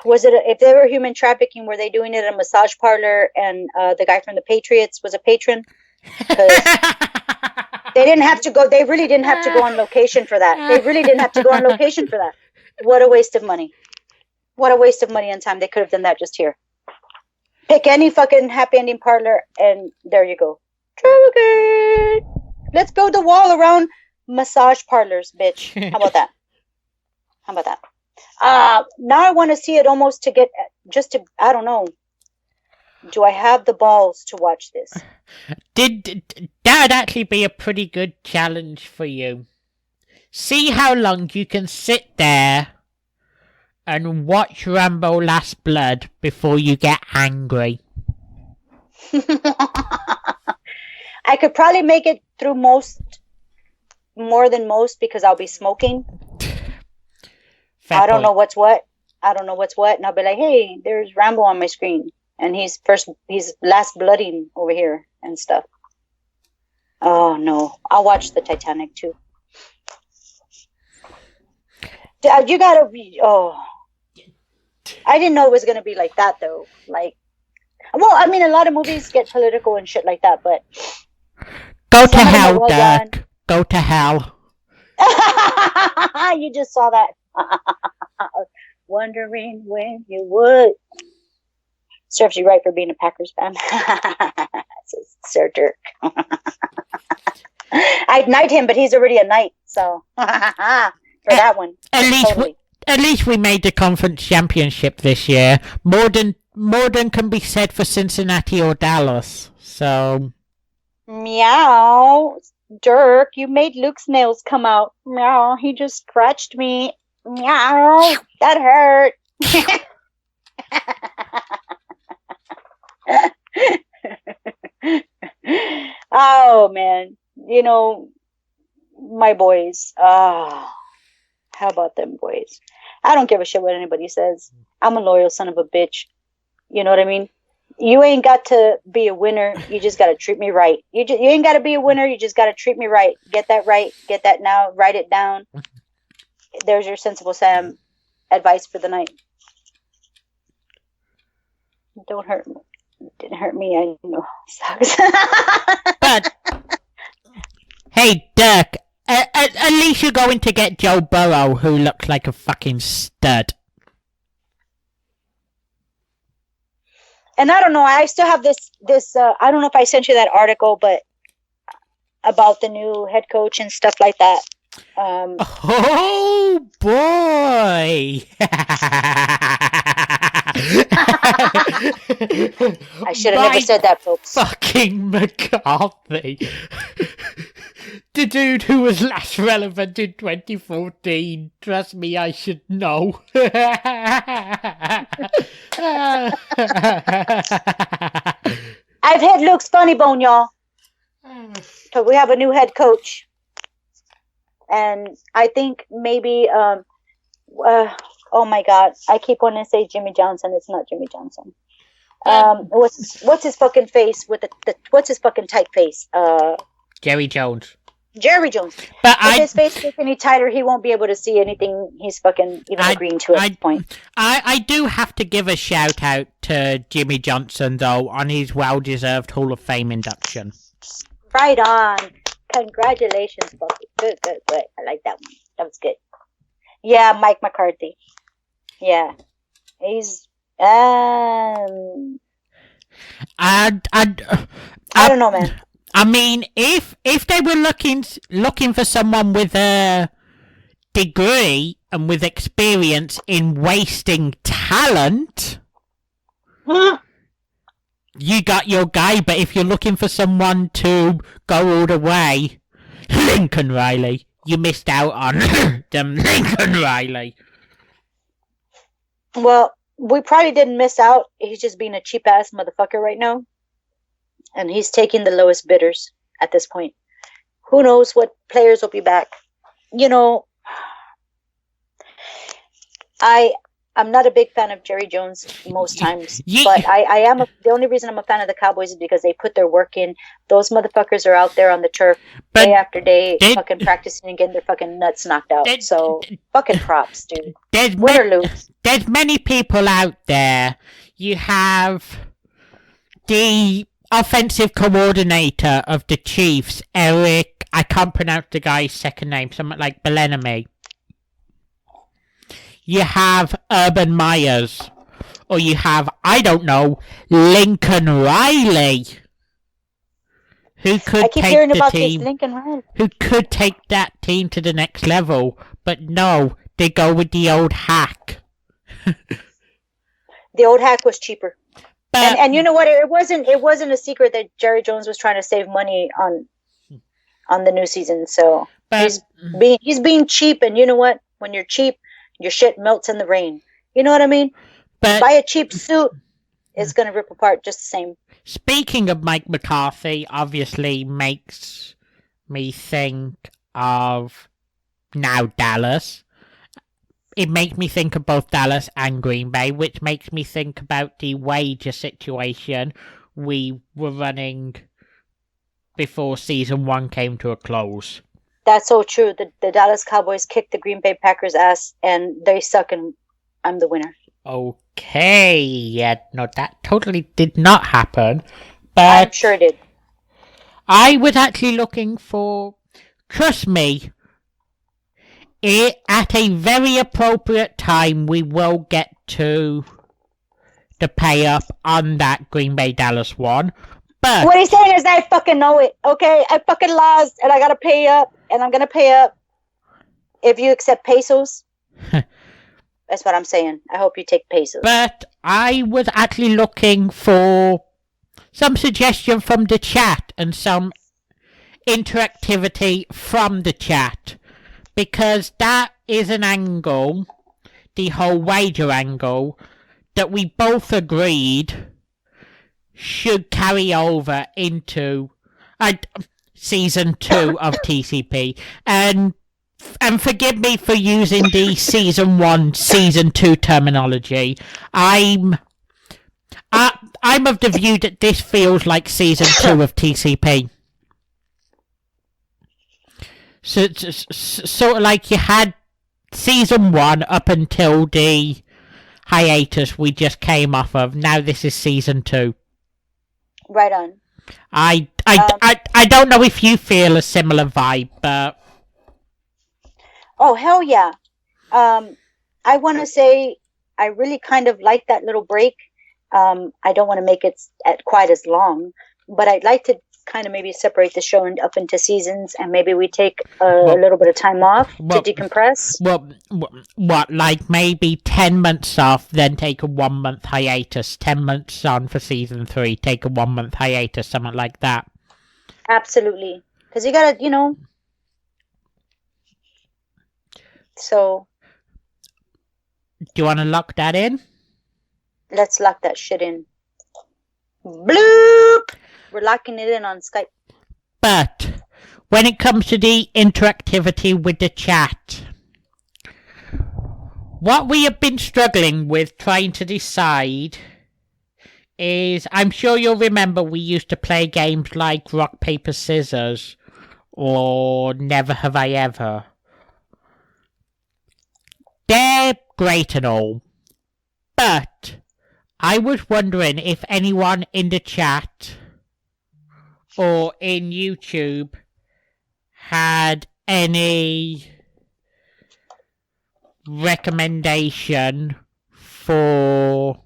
Was it if they were human trafficking? Were they doing it at a massage parlor? And the guy from the Patriots was a patron. Because they didn't have to go. They really didn't have to go on location for that. What a waste of money. What a waste of money and time. They could have done that just here. Pick any fucking happy ending parlor, and there you go. Trafficking. Let's build a wall around massage parlors, bitch. How about that? Now I want to see it almost I don't know. Do I have the balls to watch this? That'd actually be a pretty good challenge for you. See how long you can sit there and watch Rambo Last Blood before you get angry. I could probably make it through more than most, because I'll be smoking. I don't know what's what. And I'll be like, hey, there's Rambo on my screen. And he's last blooding over here and stuff. Oh no. I'll watch the Titanic too. You gotta be, I didn't know it was gonna be like that though. Like, well, I mean, a lot of movies get political and shit like that, but go to hell, Dirk. Go to hell. You just saw that. Wondering when you would. Serves you right for being a Packers fan. Sir Dirk. I'd knight him, but he's already a knight, so for that one. At least we made the conference championship this year. More than more than can be said for Cincinnati or Dallas. So, Meow. Dirk, you made Luke's nails come out. Meow. He just scratched me. Meow. That hurt. Oh, man. You know, my boys. How about them boys? I don't give a shit what anybody says. I'm a loyal son of a bitch. You know what I mean? You ain't got to be a winner. You just got to treat me right. You ain't got to be a winner. You just got to treat me right. Get that right. Get that now. Write it down. There's your Sensible Sam advice for the night. Don't hurt me. It didn't hurt me. I know. Sucks. but hey, Dirk, at least you're going to get Joe Burrow, who looks like a fucking stud. And I don't know. I still have this. I don't know if I sent you that article, but about the new head coach and stuff like that. Oh boy! I should have never said that, folks. Fucking McCarthy. The dude who was last relevant in 2014. Trust me, I should know. I've hit Luke's funny bone, y'all. So we have a new head coach. And I think maybe, oh my God, I keep wanting to say Jimmy Johnson. It's not Jimmy Johnson. What's his fucking face with the what's his fucking tight face? Jerry Jones. Jerry Jones. But if his face gets any tighter, he won't be able to see anything he's fucking even agreeing to at this point. I do have to give a shout out to Jimmy Johnson, though, on his well-deserved Hall of Fame induction. Right on. Congratulations, Bucky. Good. I like that one. That was good. Yeah, Mike McCarthy. Yeah. He's I don't know, man. I mean, if they were looking for someone with a degree and with experience in wasting talent, you got your guy. But if you're looking for someone to go all the way, Lincoln Riley, you missed out on them, Lincoln Riley. Well, we probably didn't miss out. He's just being a cheap ass motherfucker right now. And he's taking the lowest bidders at this point. Who knows what players will be back? You know, I'm not a big fan of Jerry Jones most times, but I am. The only reason I'm a fan of the Cowboys is because they put their work in. Those motherfuckers are out there on the turf day after day, fucking practicing and getting their fucking nuts knocked out. So fucking props, dude. Win or lose. There's many people out there. You have the offensive coordinator of the Chiefs, Eric. I can't pronounce the guy's second name. Something like Belenamy. You have Urban Myers, or you have, I don't know, Lincoln Riley, who could take the team, who could take that team to the next level, but no, they go with the old hack. The old hack was cheaper, and you know what? It wasn't a secret that Jerry Jones was trying to save money on the new season. So he's being cheap, and you know what? When you're cheap, your shit melts in the rain. You know what I mean? But buy a cheap suit, it's going to rip apart just the same. Speaking of Mike McCarthy, obviously makes me think of now Dallas. It makes me think of both Dallas and Green Bay, which makes me think about the wager situation we were running before season 1 came to a close. That's so true. The Dallas Cowboys kicked the Green Bay Packers' ass, and they suck, and I'm the winner. Okay, yeah, no, that totally did not happen. But I'm sure it did. I was actually looking for, trust me, at a very appropriate time, we will get to the pay up on that Green Bay Dallas one. But what he's saying is I fucking know it, okay? I fucking lost, and I gotta pay up, and I'm gonna pay up if you accept pesos. That's what I'm saying. I hope you take pesos. But I was actually looking for some suggestion from the chat and some interactivity from the chat, because that is an angle, the whole wager angle, that we both agreed should carry over into season 2 of TCP. And forgive me for using the season 1, season 2 terminology. I'm of the view that this feels like season 2 of TCP. So sort of like you had season 1 up until the hiatus we just came off of. Now this is season 2. Right on. I don't know if you feel a similar vibe, but oh hell yeah. I want to say I really kind of like that little break. I don't want to make it quite as long, but I'd like to kind of maybe separate the show up into seasons, and maybe we take a little bit of time off to decompress. What, like maybe 10 months off, then take a 1 month hiatus, 10 months on for season 3, take a 1 month hiatus, something like that. Absolutely. Because you gotta, so. Do you want to lock that in? Let's lock that shit in. Bloop! We're locking it in on Skype. But when it comes to the interactivity with the chat, what we have been struggling with trying to decide is, I'm sure you'll remember we used to play games like Rock, Paper, Scissors or Never Have I Ever. They're great and all, but I was wondering if anyone in the chat or in YouTube had any recommendation for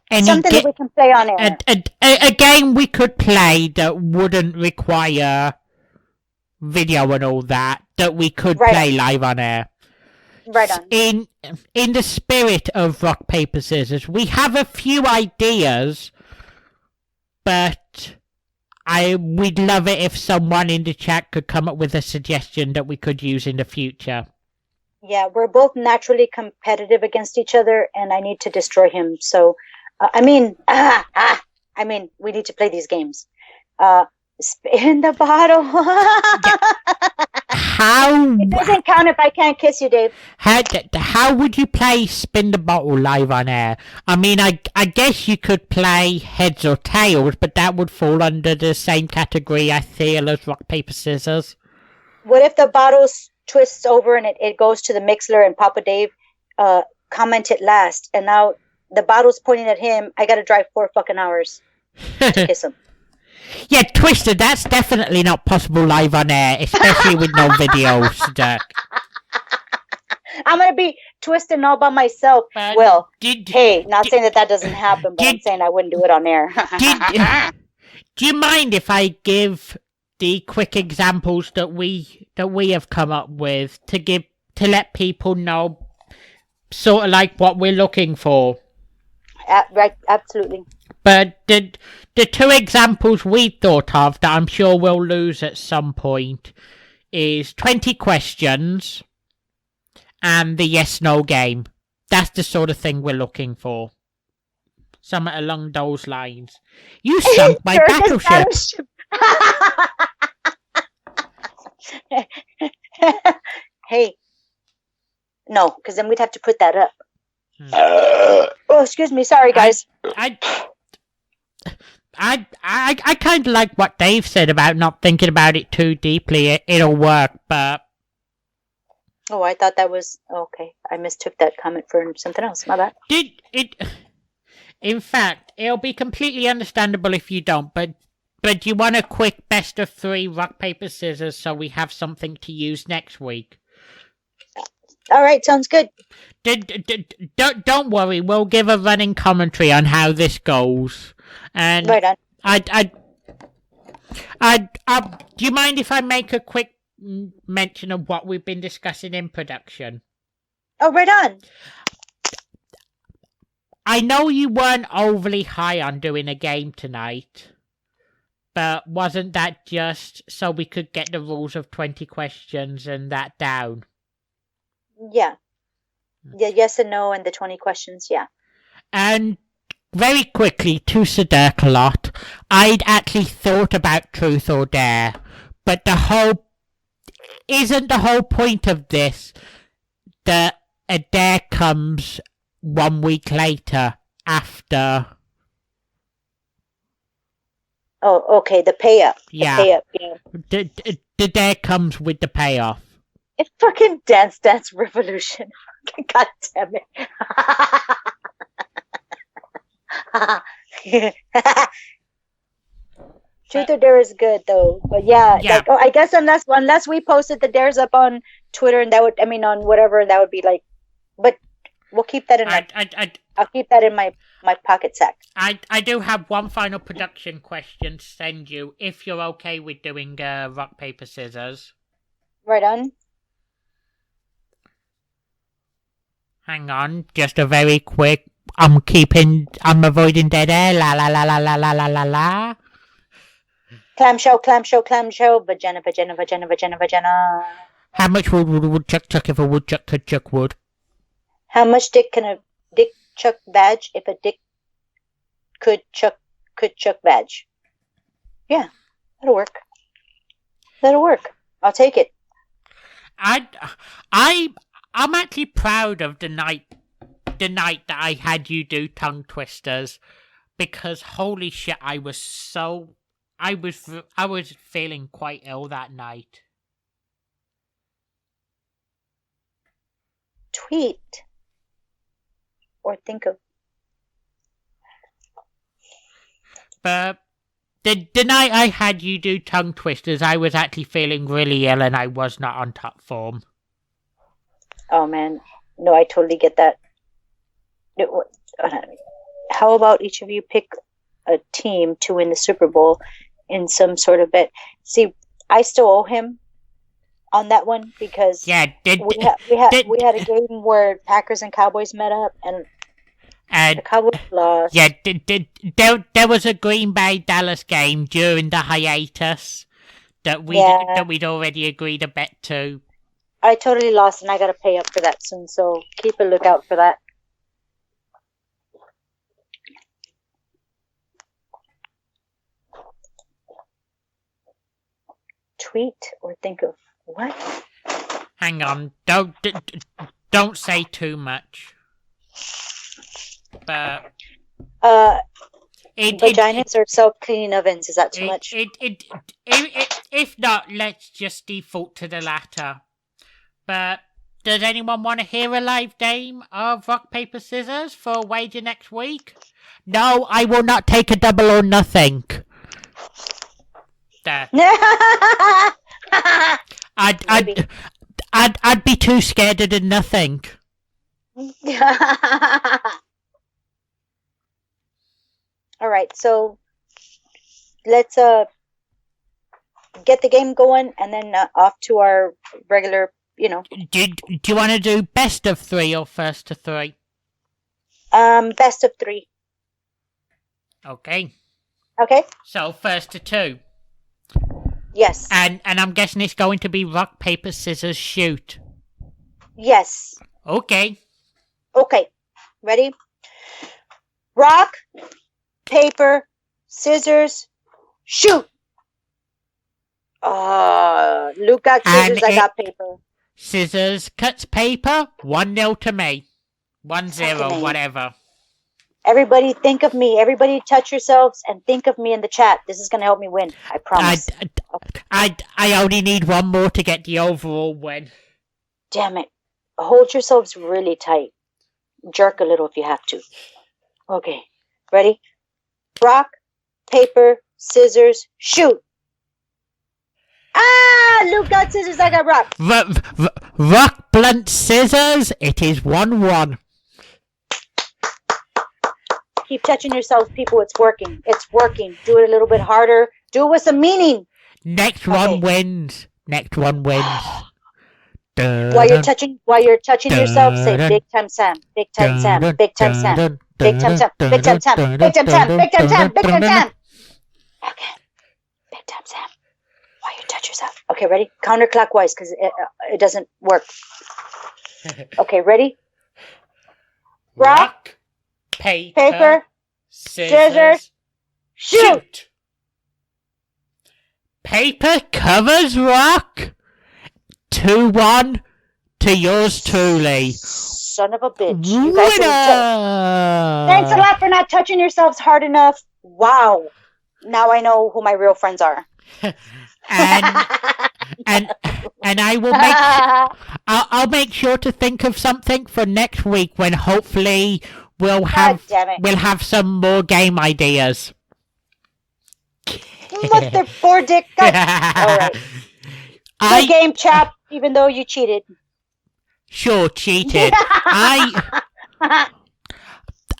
something that we can play on air. A game we could play that wouldn't require video and all that we could play live on air. Right on. In the spirit of Rock, Paper, Scissors, we have a few ideas, but we'd love it if someone in the chat could come up with a suggestion that we could use in the future. Yeah, we're both naturally competitive against each other, and I need to destroy him. So, we need to play these games. Spin the bottle. How? It doesn't count if I can't kiss you, Dave. How would you play Spin the Bottle live on air? I mean, I guess you could play Heads or Tails, but that would fall under the same category, I feel, as Rock, Paper, Scissors. What if the bottle twists over and it goes to the Mixler and Papa Dave commented last, and now the bottle's pointing at him? I gotta drive 4 fucking hours to kiss him. Yeah, Twisted, that's definitely not possible live on air, especially with no videos, Jack. I'm gonna be twisting all by myself. Not saying that doesn't happen, but I'm saying I wouldn't do it on air. Do you mind if I give the quick examples that we have come up with to let people know sort of like what we're looking for? Right, absolutely. But the 2 examples we thought of that I'm sure we'll lose at some point is 20 questions and the yes-no game. That's the sort of thing we're looking for. Something along those lines. You sunk my battleship. Hey. No, because then we'd have to put that up. Oh, excuse me. Sorry, guys. I kind of like what Dave said about not thinking about it too deeply. It'll work, but... Oh, I thought that was... Okay, I mistook that comment for something else. My bad. In fact, it'll be completely understandable if you don't, but you want a quick best of 3 rock, paper, scissors so we have something to use next week? All right, sounds good. Don't worry, we'll give a running commentary on how this goes. And right on. do you mind if I make a quick mention of what we've been discussing in production. Oh, right on. I know you weren't overly high on doing a game tonight, but wasn't that just so we could get the rules of 20 questions and that down? Yeah. Yeah, yes and no, and the 20 questions, yeah. And very quickly, to Sederkalot, I'd actually thought about Truth or Dare, but isn't the whole point of this that a dare comes 1 week later after? Oh, okay, the pay-up. Yeah. The pay-up, yeah. The dare comes with the payoff. It's fucking Dance Dance Revolution. God damn it. Truth or Dare is good though, but yeah. Like, I guess unless we posted the dares up on Twitter, and on whatever, that would be like. But we'll keep that in. I'll keep that in my pocket sack. I do have one final production question to send you, if you're okay with doing rock paper scissors. Right on. Hang on, just a very quick. I'm avoiding dead air. La la la la la la la la la. Clamshell, vagina. How much would woodchuck chuck if a woodchuck could chuck wood? How much dick can a dick chuck badge if a dick could chuck badge? Yeah, that'll work. I'll take it. I'm actually proud of the night that I had you do tongue twisters, because holy shit, I was feeling quite ill that night. Tweet or think of. But the night I had you do tongue twisters, I was actually feeling really ill and I was not on top form. Oh man, no, I totally get that. How about each of you pick a team to win the Super Bowl in some sort of bet? See, I still owe him on that one because we had a game where Packers and Cowboys met up and the Cowboys lost. Yeah, there was a Green Bay Dallas game during the hiatus that we'd already agreed a bet to. I totally lost, and I got to pay up for that soon, so keep a lookout for that. Tweet or think of what? Hang on, don't say too much. But vaginas or self-cleaning ovens, is that too much? If not, let's just default to the latter. But does anyone want to hear a live game of rock, paper, scissors for a wager next week? No, I will not take a double or nothing. There. I'd be too scared of the nothing. All right, so let's get the game going, and then off to our regular. Do you want to do best of 3 or first to 3? Best of 3. Okay. Okay. So first to 2. Yes. And I'm guessing it's going to be rock, paper, scissors, shoot. Yes. Okay. Okay. Ready? Rock, paper, scissors, shoot. Luke got scissors, I got paper. Scissors cuts paper, 1-0 to me. 1-0, whatever. Everybody think of me. Everybody touch yourselves and think of me in the chat. This is going to help me win. I promise. I only need one more to get the overall win. Damn it. Hold yourselves really tight. Jerk a little if you have to. Okay. Ready? Rock, paper, scissors, shoot. Luke got scissors, I got rock. Rock, blunt, scissors. It is 1-1. Keep touching yourselves, people. It's working. It's working. Do it a little bit harder. Do it with some meaning. Next one wins. Next one wins. While you're touching yourself, say Big Time Sam, Big Time Sam, Big Time Sam, Big Time Sam, Big Time Sam, Big Time Sam, Big Time Sam, Big Time Sam. Okay, Big Time Sam. While you touch yourself. Okay, ready? Counterclockwise because it doesn't work. Okay, ready? Rock, paper, scissors, shoot. Paper covers rock. 2-1 to yours truly. Son of a bitch. You guys Winner! Thanks a lot for not touching yourselves hard enough. Wow. Now I know who my real friends are. and I will make I'll make sure to think of something for next week when hopefully we'll have some more game ideas. Mother four dick. All right. Good game, chap. Even though you cheated. Sure, cheated. I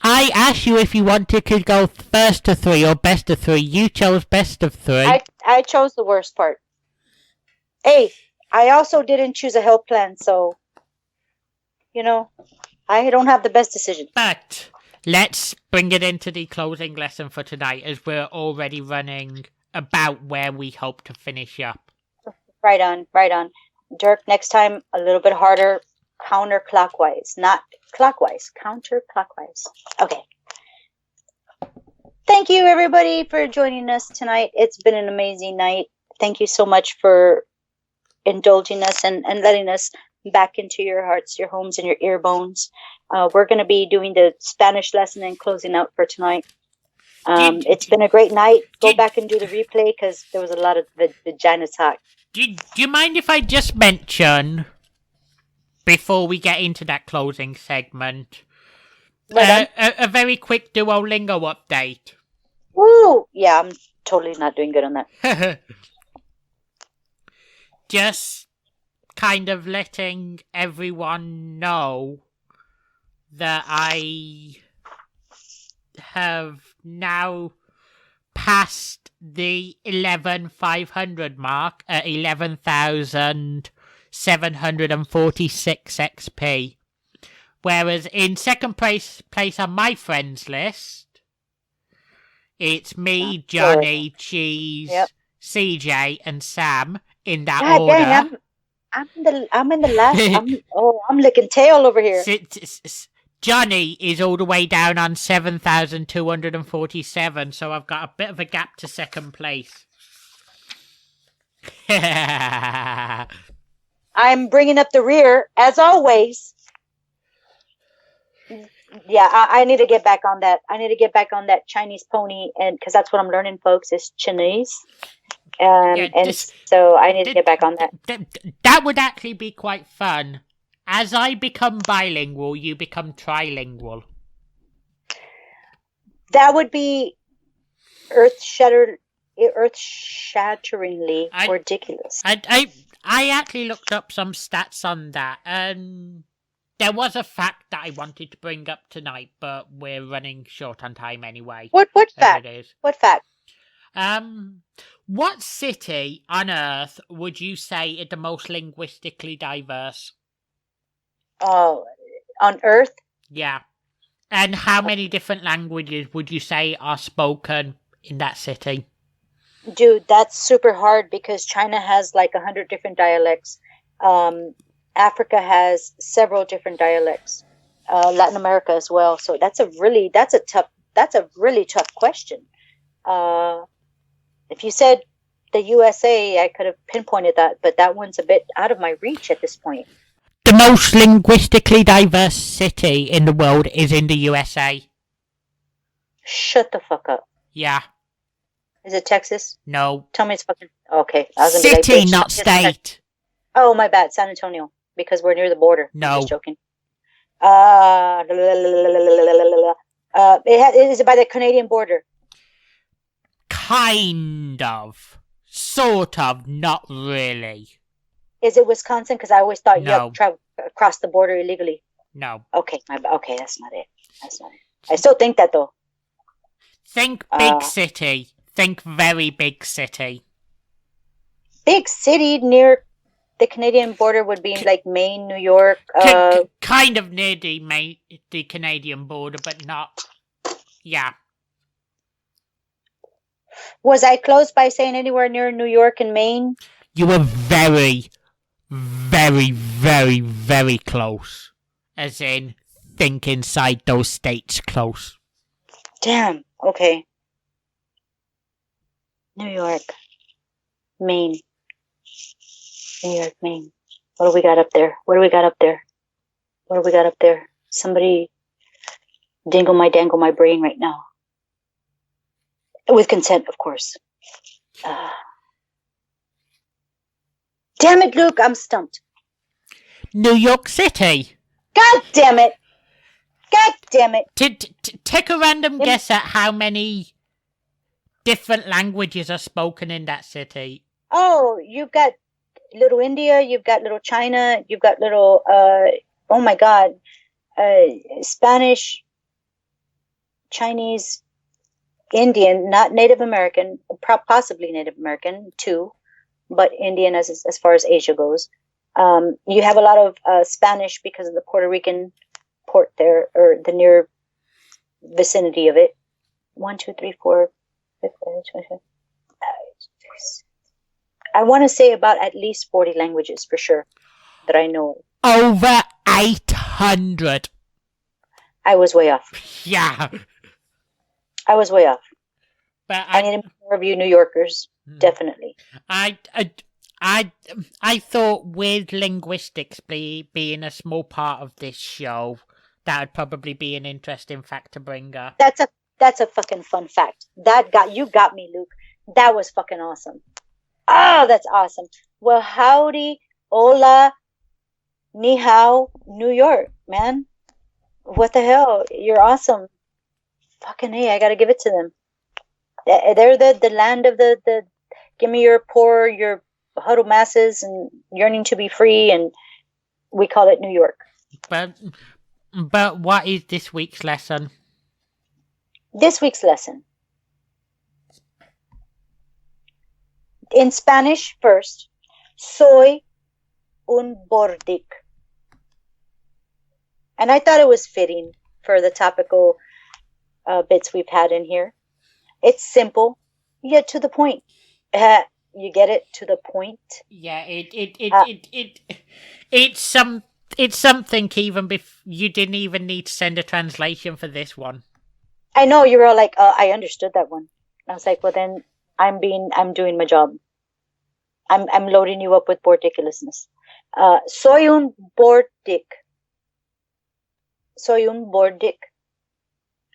asked you if you wanted to go first to 3 or best of 3. You chose best of 3. I chose the worst part. Hey, I also didn't choose a health plan, so I don't have the best decision. But let's bring it into the closing lesson for tonight, as we're already running about where we hope to finish up. Right on. Dirk, next time a little bit harder, counterclockwise, not clockwise, counterclockwise. Okay. Thank you, everybody, for joining us tonight. It's been an amazing night. Thank you so much for indulging us and letting us back into your hearts, your homes, and your ear bones. We're going to be doing the Spanish lesson and closing out for tonight. It's been a great night. Go back and do the replay because there was a lot of vagina talk. Do you mind if I just mention, before we get into that closing segment, a very quick Duolingo update? Woo! Yeah, I'm totally not doing good on that. Just kind of letting everyone know that I have now passed the 11,500 mark at 11,746 XP. Whereas in second place on my friends list, it's me, Johnny, Cheese, CJ, and Sam in that order. Dang, I'm in the last. I'm licking tail over here. Johnny is all the way down on 7,247, so I've got a bit of a gap to second place. I'm bringing up the rear, as always. Yeah, I need to get back on that. I need to get back on that Chinese pony, and because that's what I'm learning, folks, is Chinese. So I need to get back on that. That would actually be quite fun. As I become bilingual, you become trilingual. That would be earth-shatteringly ridiculous. I actually looked up some stats on that, and there was a fact that I wanted to bring up tonight, but we're running short on time anyway. What fact? What fact? What city on Earth would you say is the most linguistically diverse? Oh, on Earth? Yeah. And how many different languages would you say are spoken in that city? Dude, that's super hard because China has like 100 different dialects. Africa has several different dialects. Latin America as well. So that's a really tough question. If you said the USA, I could have pinpointed that, but that one's a bit out of my reach at this point. The most linguistically diverse city in the world is in the USA. Shut the fuck up. Yeah. Is it Texas? No. Tell me it's fucking... Okay. I was city, not state. Oh, my bad. San Antonio. Because we're near the border. No. I'm just joking. Is it by the Canadian border? Kind of. Sort of. Not really. Is it Wisconsin? Because I always thought you No. had to travel across the border illegally. No. Okay, okay, that's not it. I still think that though. Think big city. Think very big city. big city near the Canadian border would be like Maine, New York. Kind of near the Canadian border, but not. Yeah. Was I close by saying anywhere near New York and Maine? You were very, very, very, very close. As in, think inside those states close. Damn. Okay. New York, Maine. New York, Maine. What do we got up there? What do we got up there? What do we got up there? Somebody dangle my brain right now. With consent, of course. Damn it, Luke, I'm stumped. New York City. God damn it. God damn it. Take a random guess at how many different languages are spoken in that city. Oh, you've got Little India, you've got Little China, you've got Little, oh my God, Spanish, Chinese, Indian, not Native American, possibly Native American too, but Indian as far as Asia goes. You have a lot of Spanish because of the Puerto Rican port there, or the near vicinity of it. 1, 2, 3, 4, 5, 6, 7. I want to say about at least 40 languages for sure that I know. Over 800. I was way off. Yeah. I was way off. But I need more of you New Yorkers, definitely. I thought with linguistics being a small part of this show, that would probably be an interesting fact to bring up. That's a fucking fun fact. You got me, Luke. That was fucking awesome. Oh, that's awesome. Well, howdy, hola, ni hao, New York, man. What the hell? You're awesome. Fucking hey, I gotta give it to them. They're the land of the give me your poor, your huddled masses and yearning to be free, and we call it New York. But what is this week's lesson? This week's lesson. In Spanish first, soy un bordic. And I thought it was fitting for the topical bits we've had in here. It's simple, yet to the point. You get it, to the point. Yeah, it's something even you didn't even need to send a translation for this one. I know, you were all like, I understood that one. I was like, well then I'm doing my job. I'm loading you up with bordiculousness. Soy un bordic. Soy un bordic.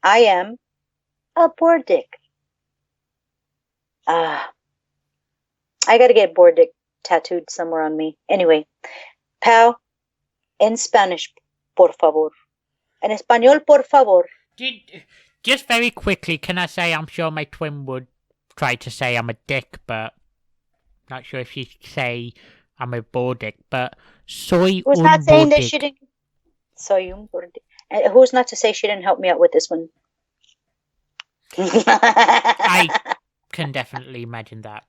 I am a bordic. I gotta get bordic tattooed somewhere on me. Anyway, pal, in Spanish, por favor. En español, por favor. Just very quickly, can I say I'm sure my twin would try to say I'm a dick, but not sure if she'd say I'm a bordic, but soy who's un not saying bordic. that she didn't? Soy un bordic. And who's not to say she didn't help me out with this one? I can definitely imagine that.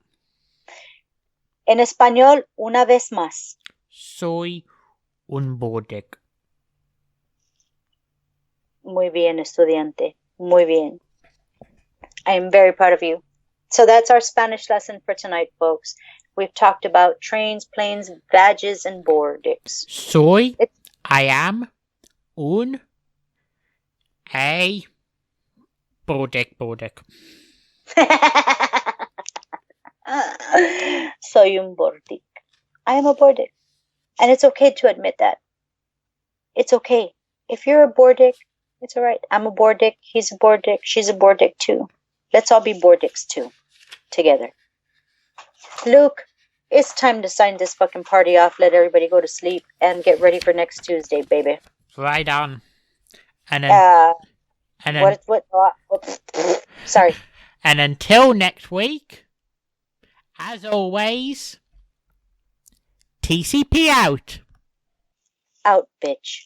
En español, una vez más. Soy un bordic. Muy bien, estudiante. Muy bien. I am very proud of you. So that's our Spanish lesson for tonight, folks. We've talked about trains, planes, badges, and bordics. I am un a bordic. Soy un bordic. I am a bordic. And it's okay to admit that. It's okay. If you're a bordic, it's all right. I'm a bordic. He's a bordic. She's a bordic too. Let's all be bordics too. Together. Luke, it's time to sign this fucking party off. Let everybody go to sleep and get ready for next Tuesday, baby. Right on. And then, sorry. And until next week, as always, TCP out. Out, bitch.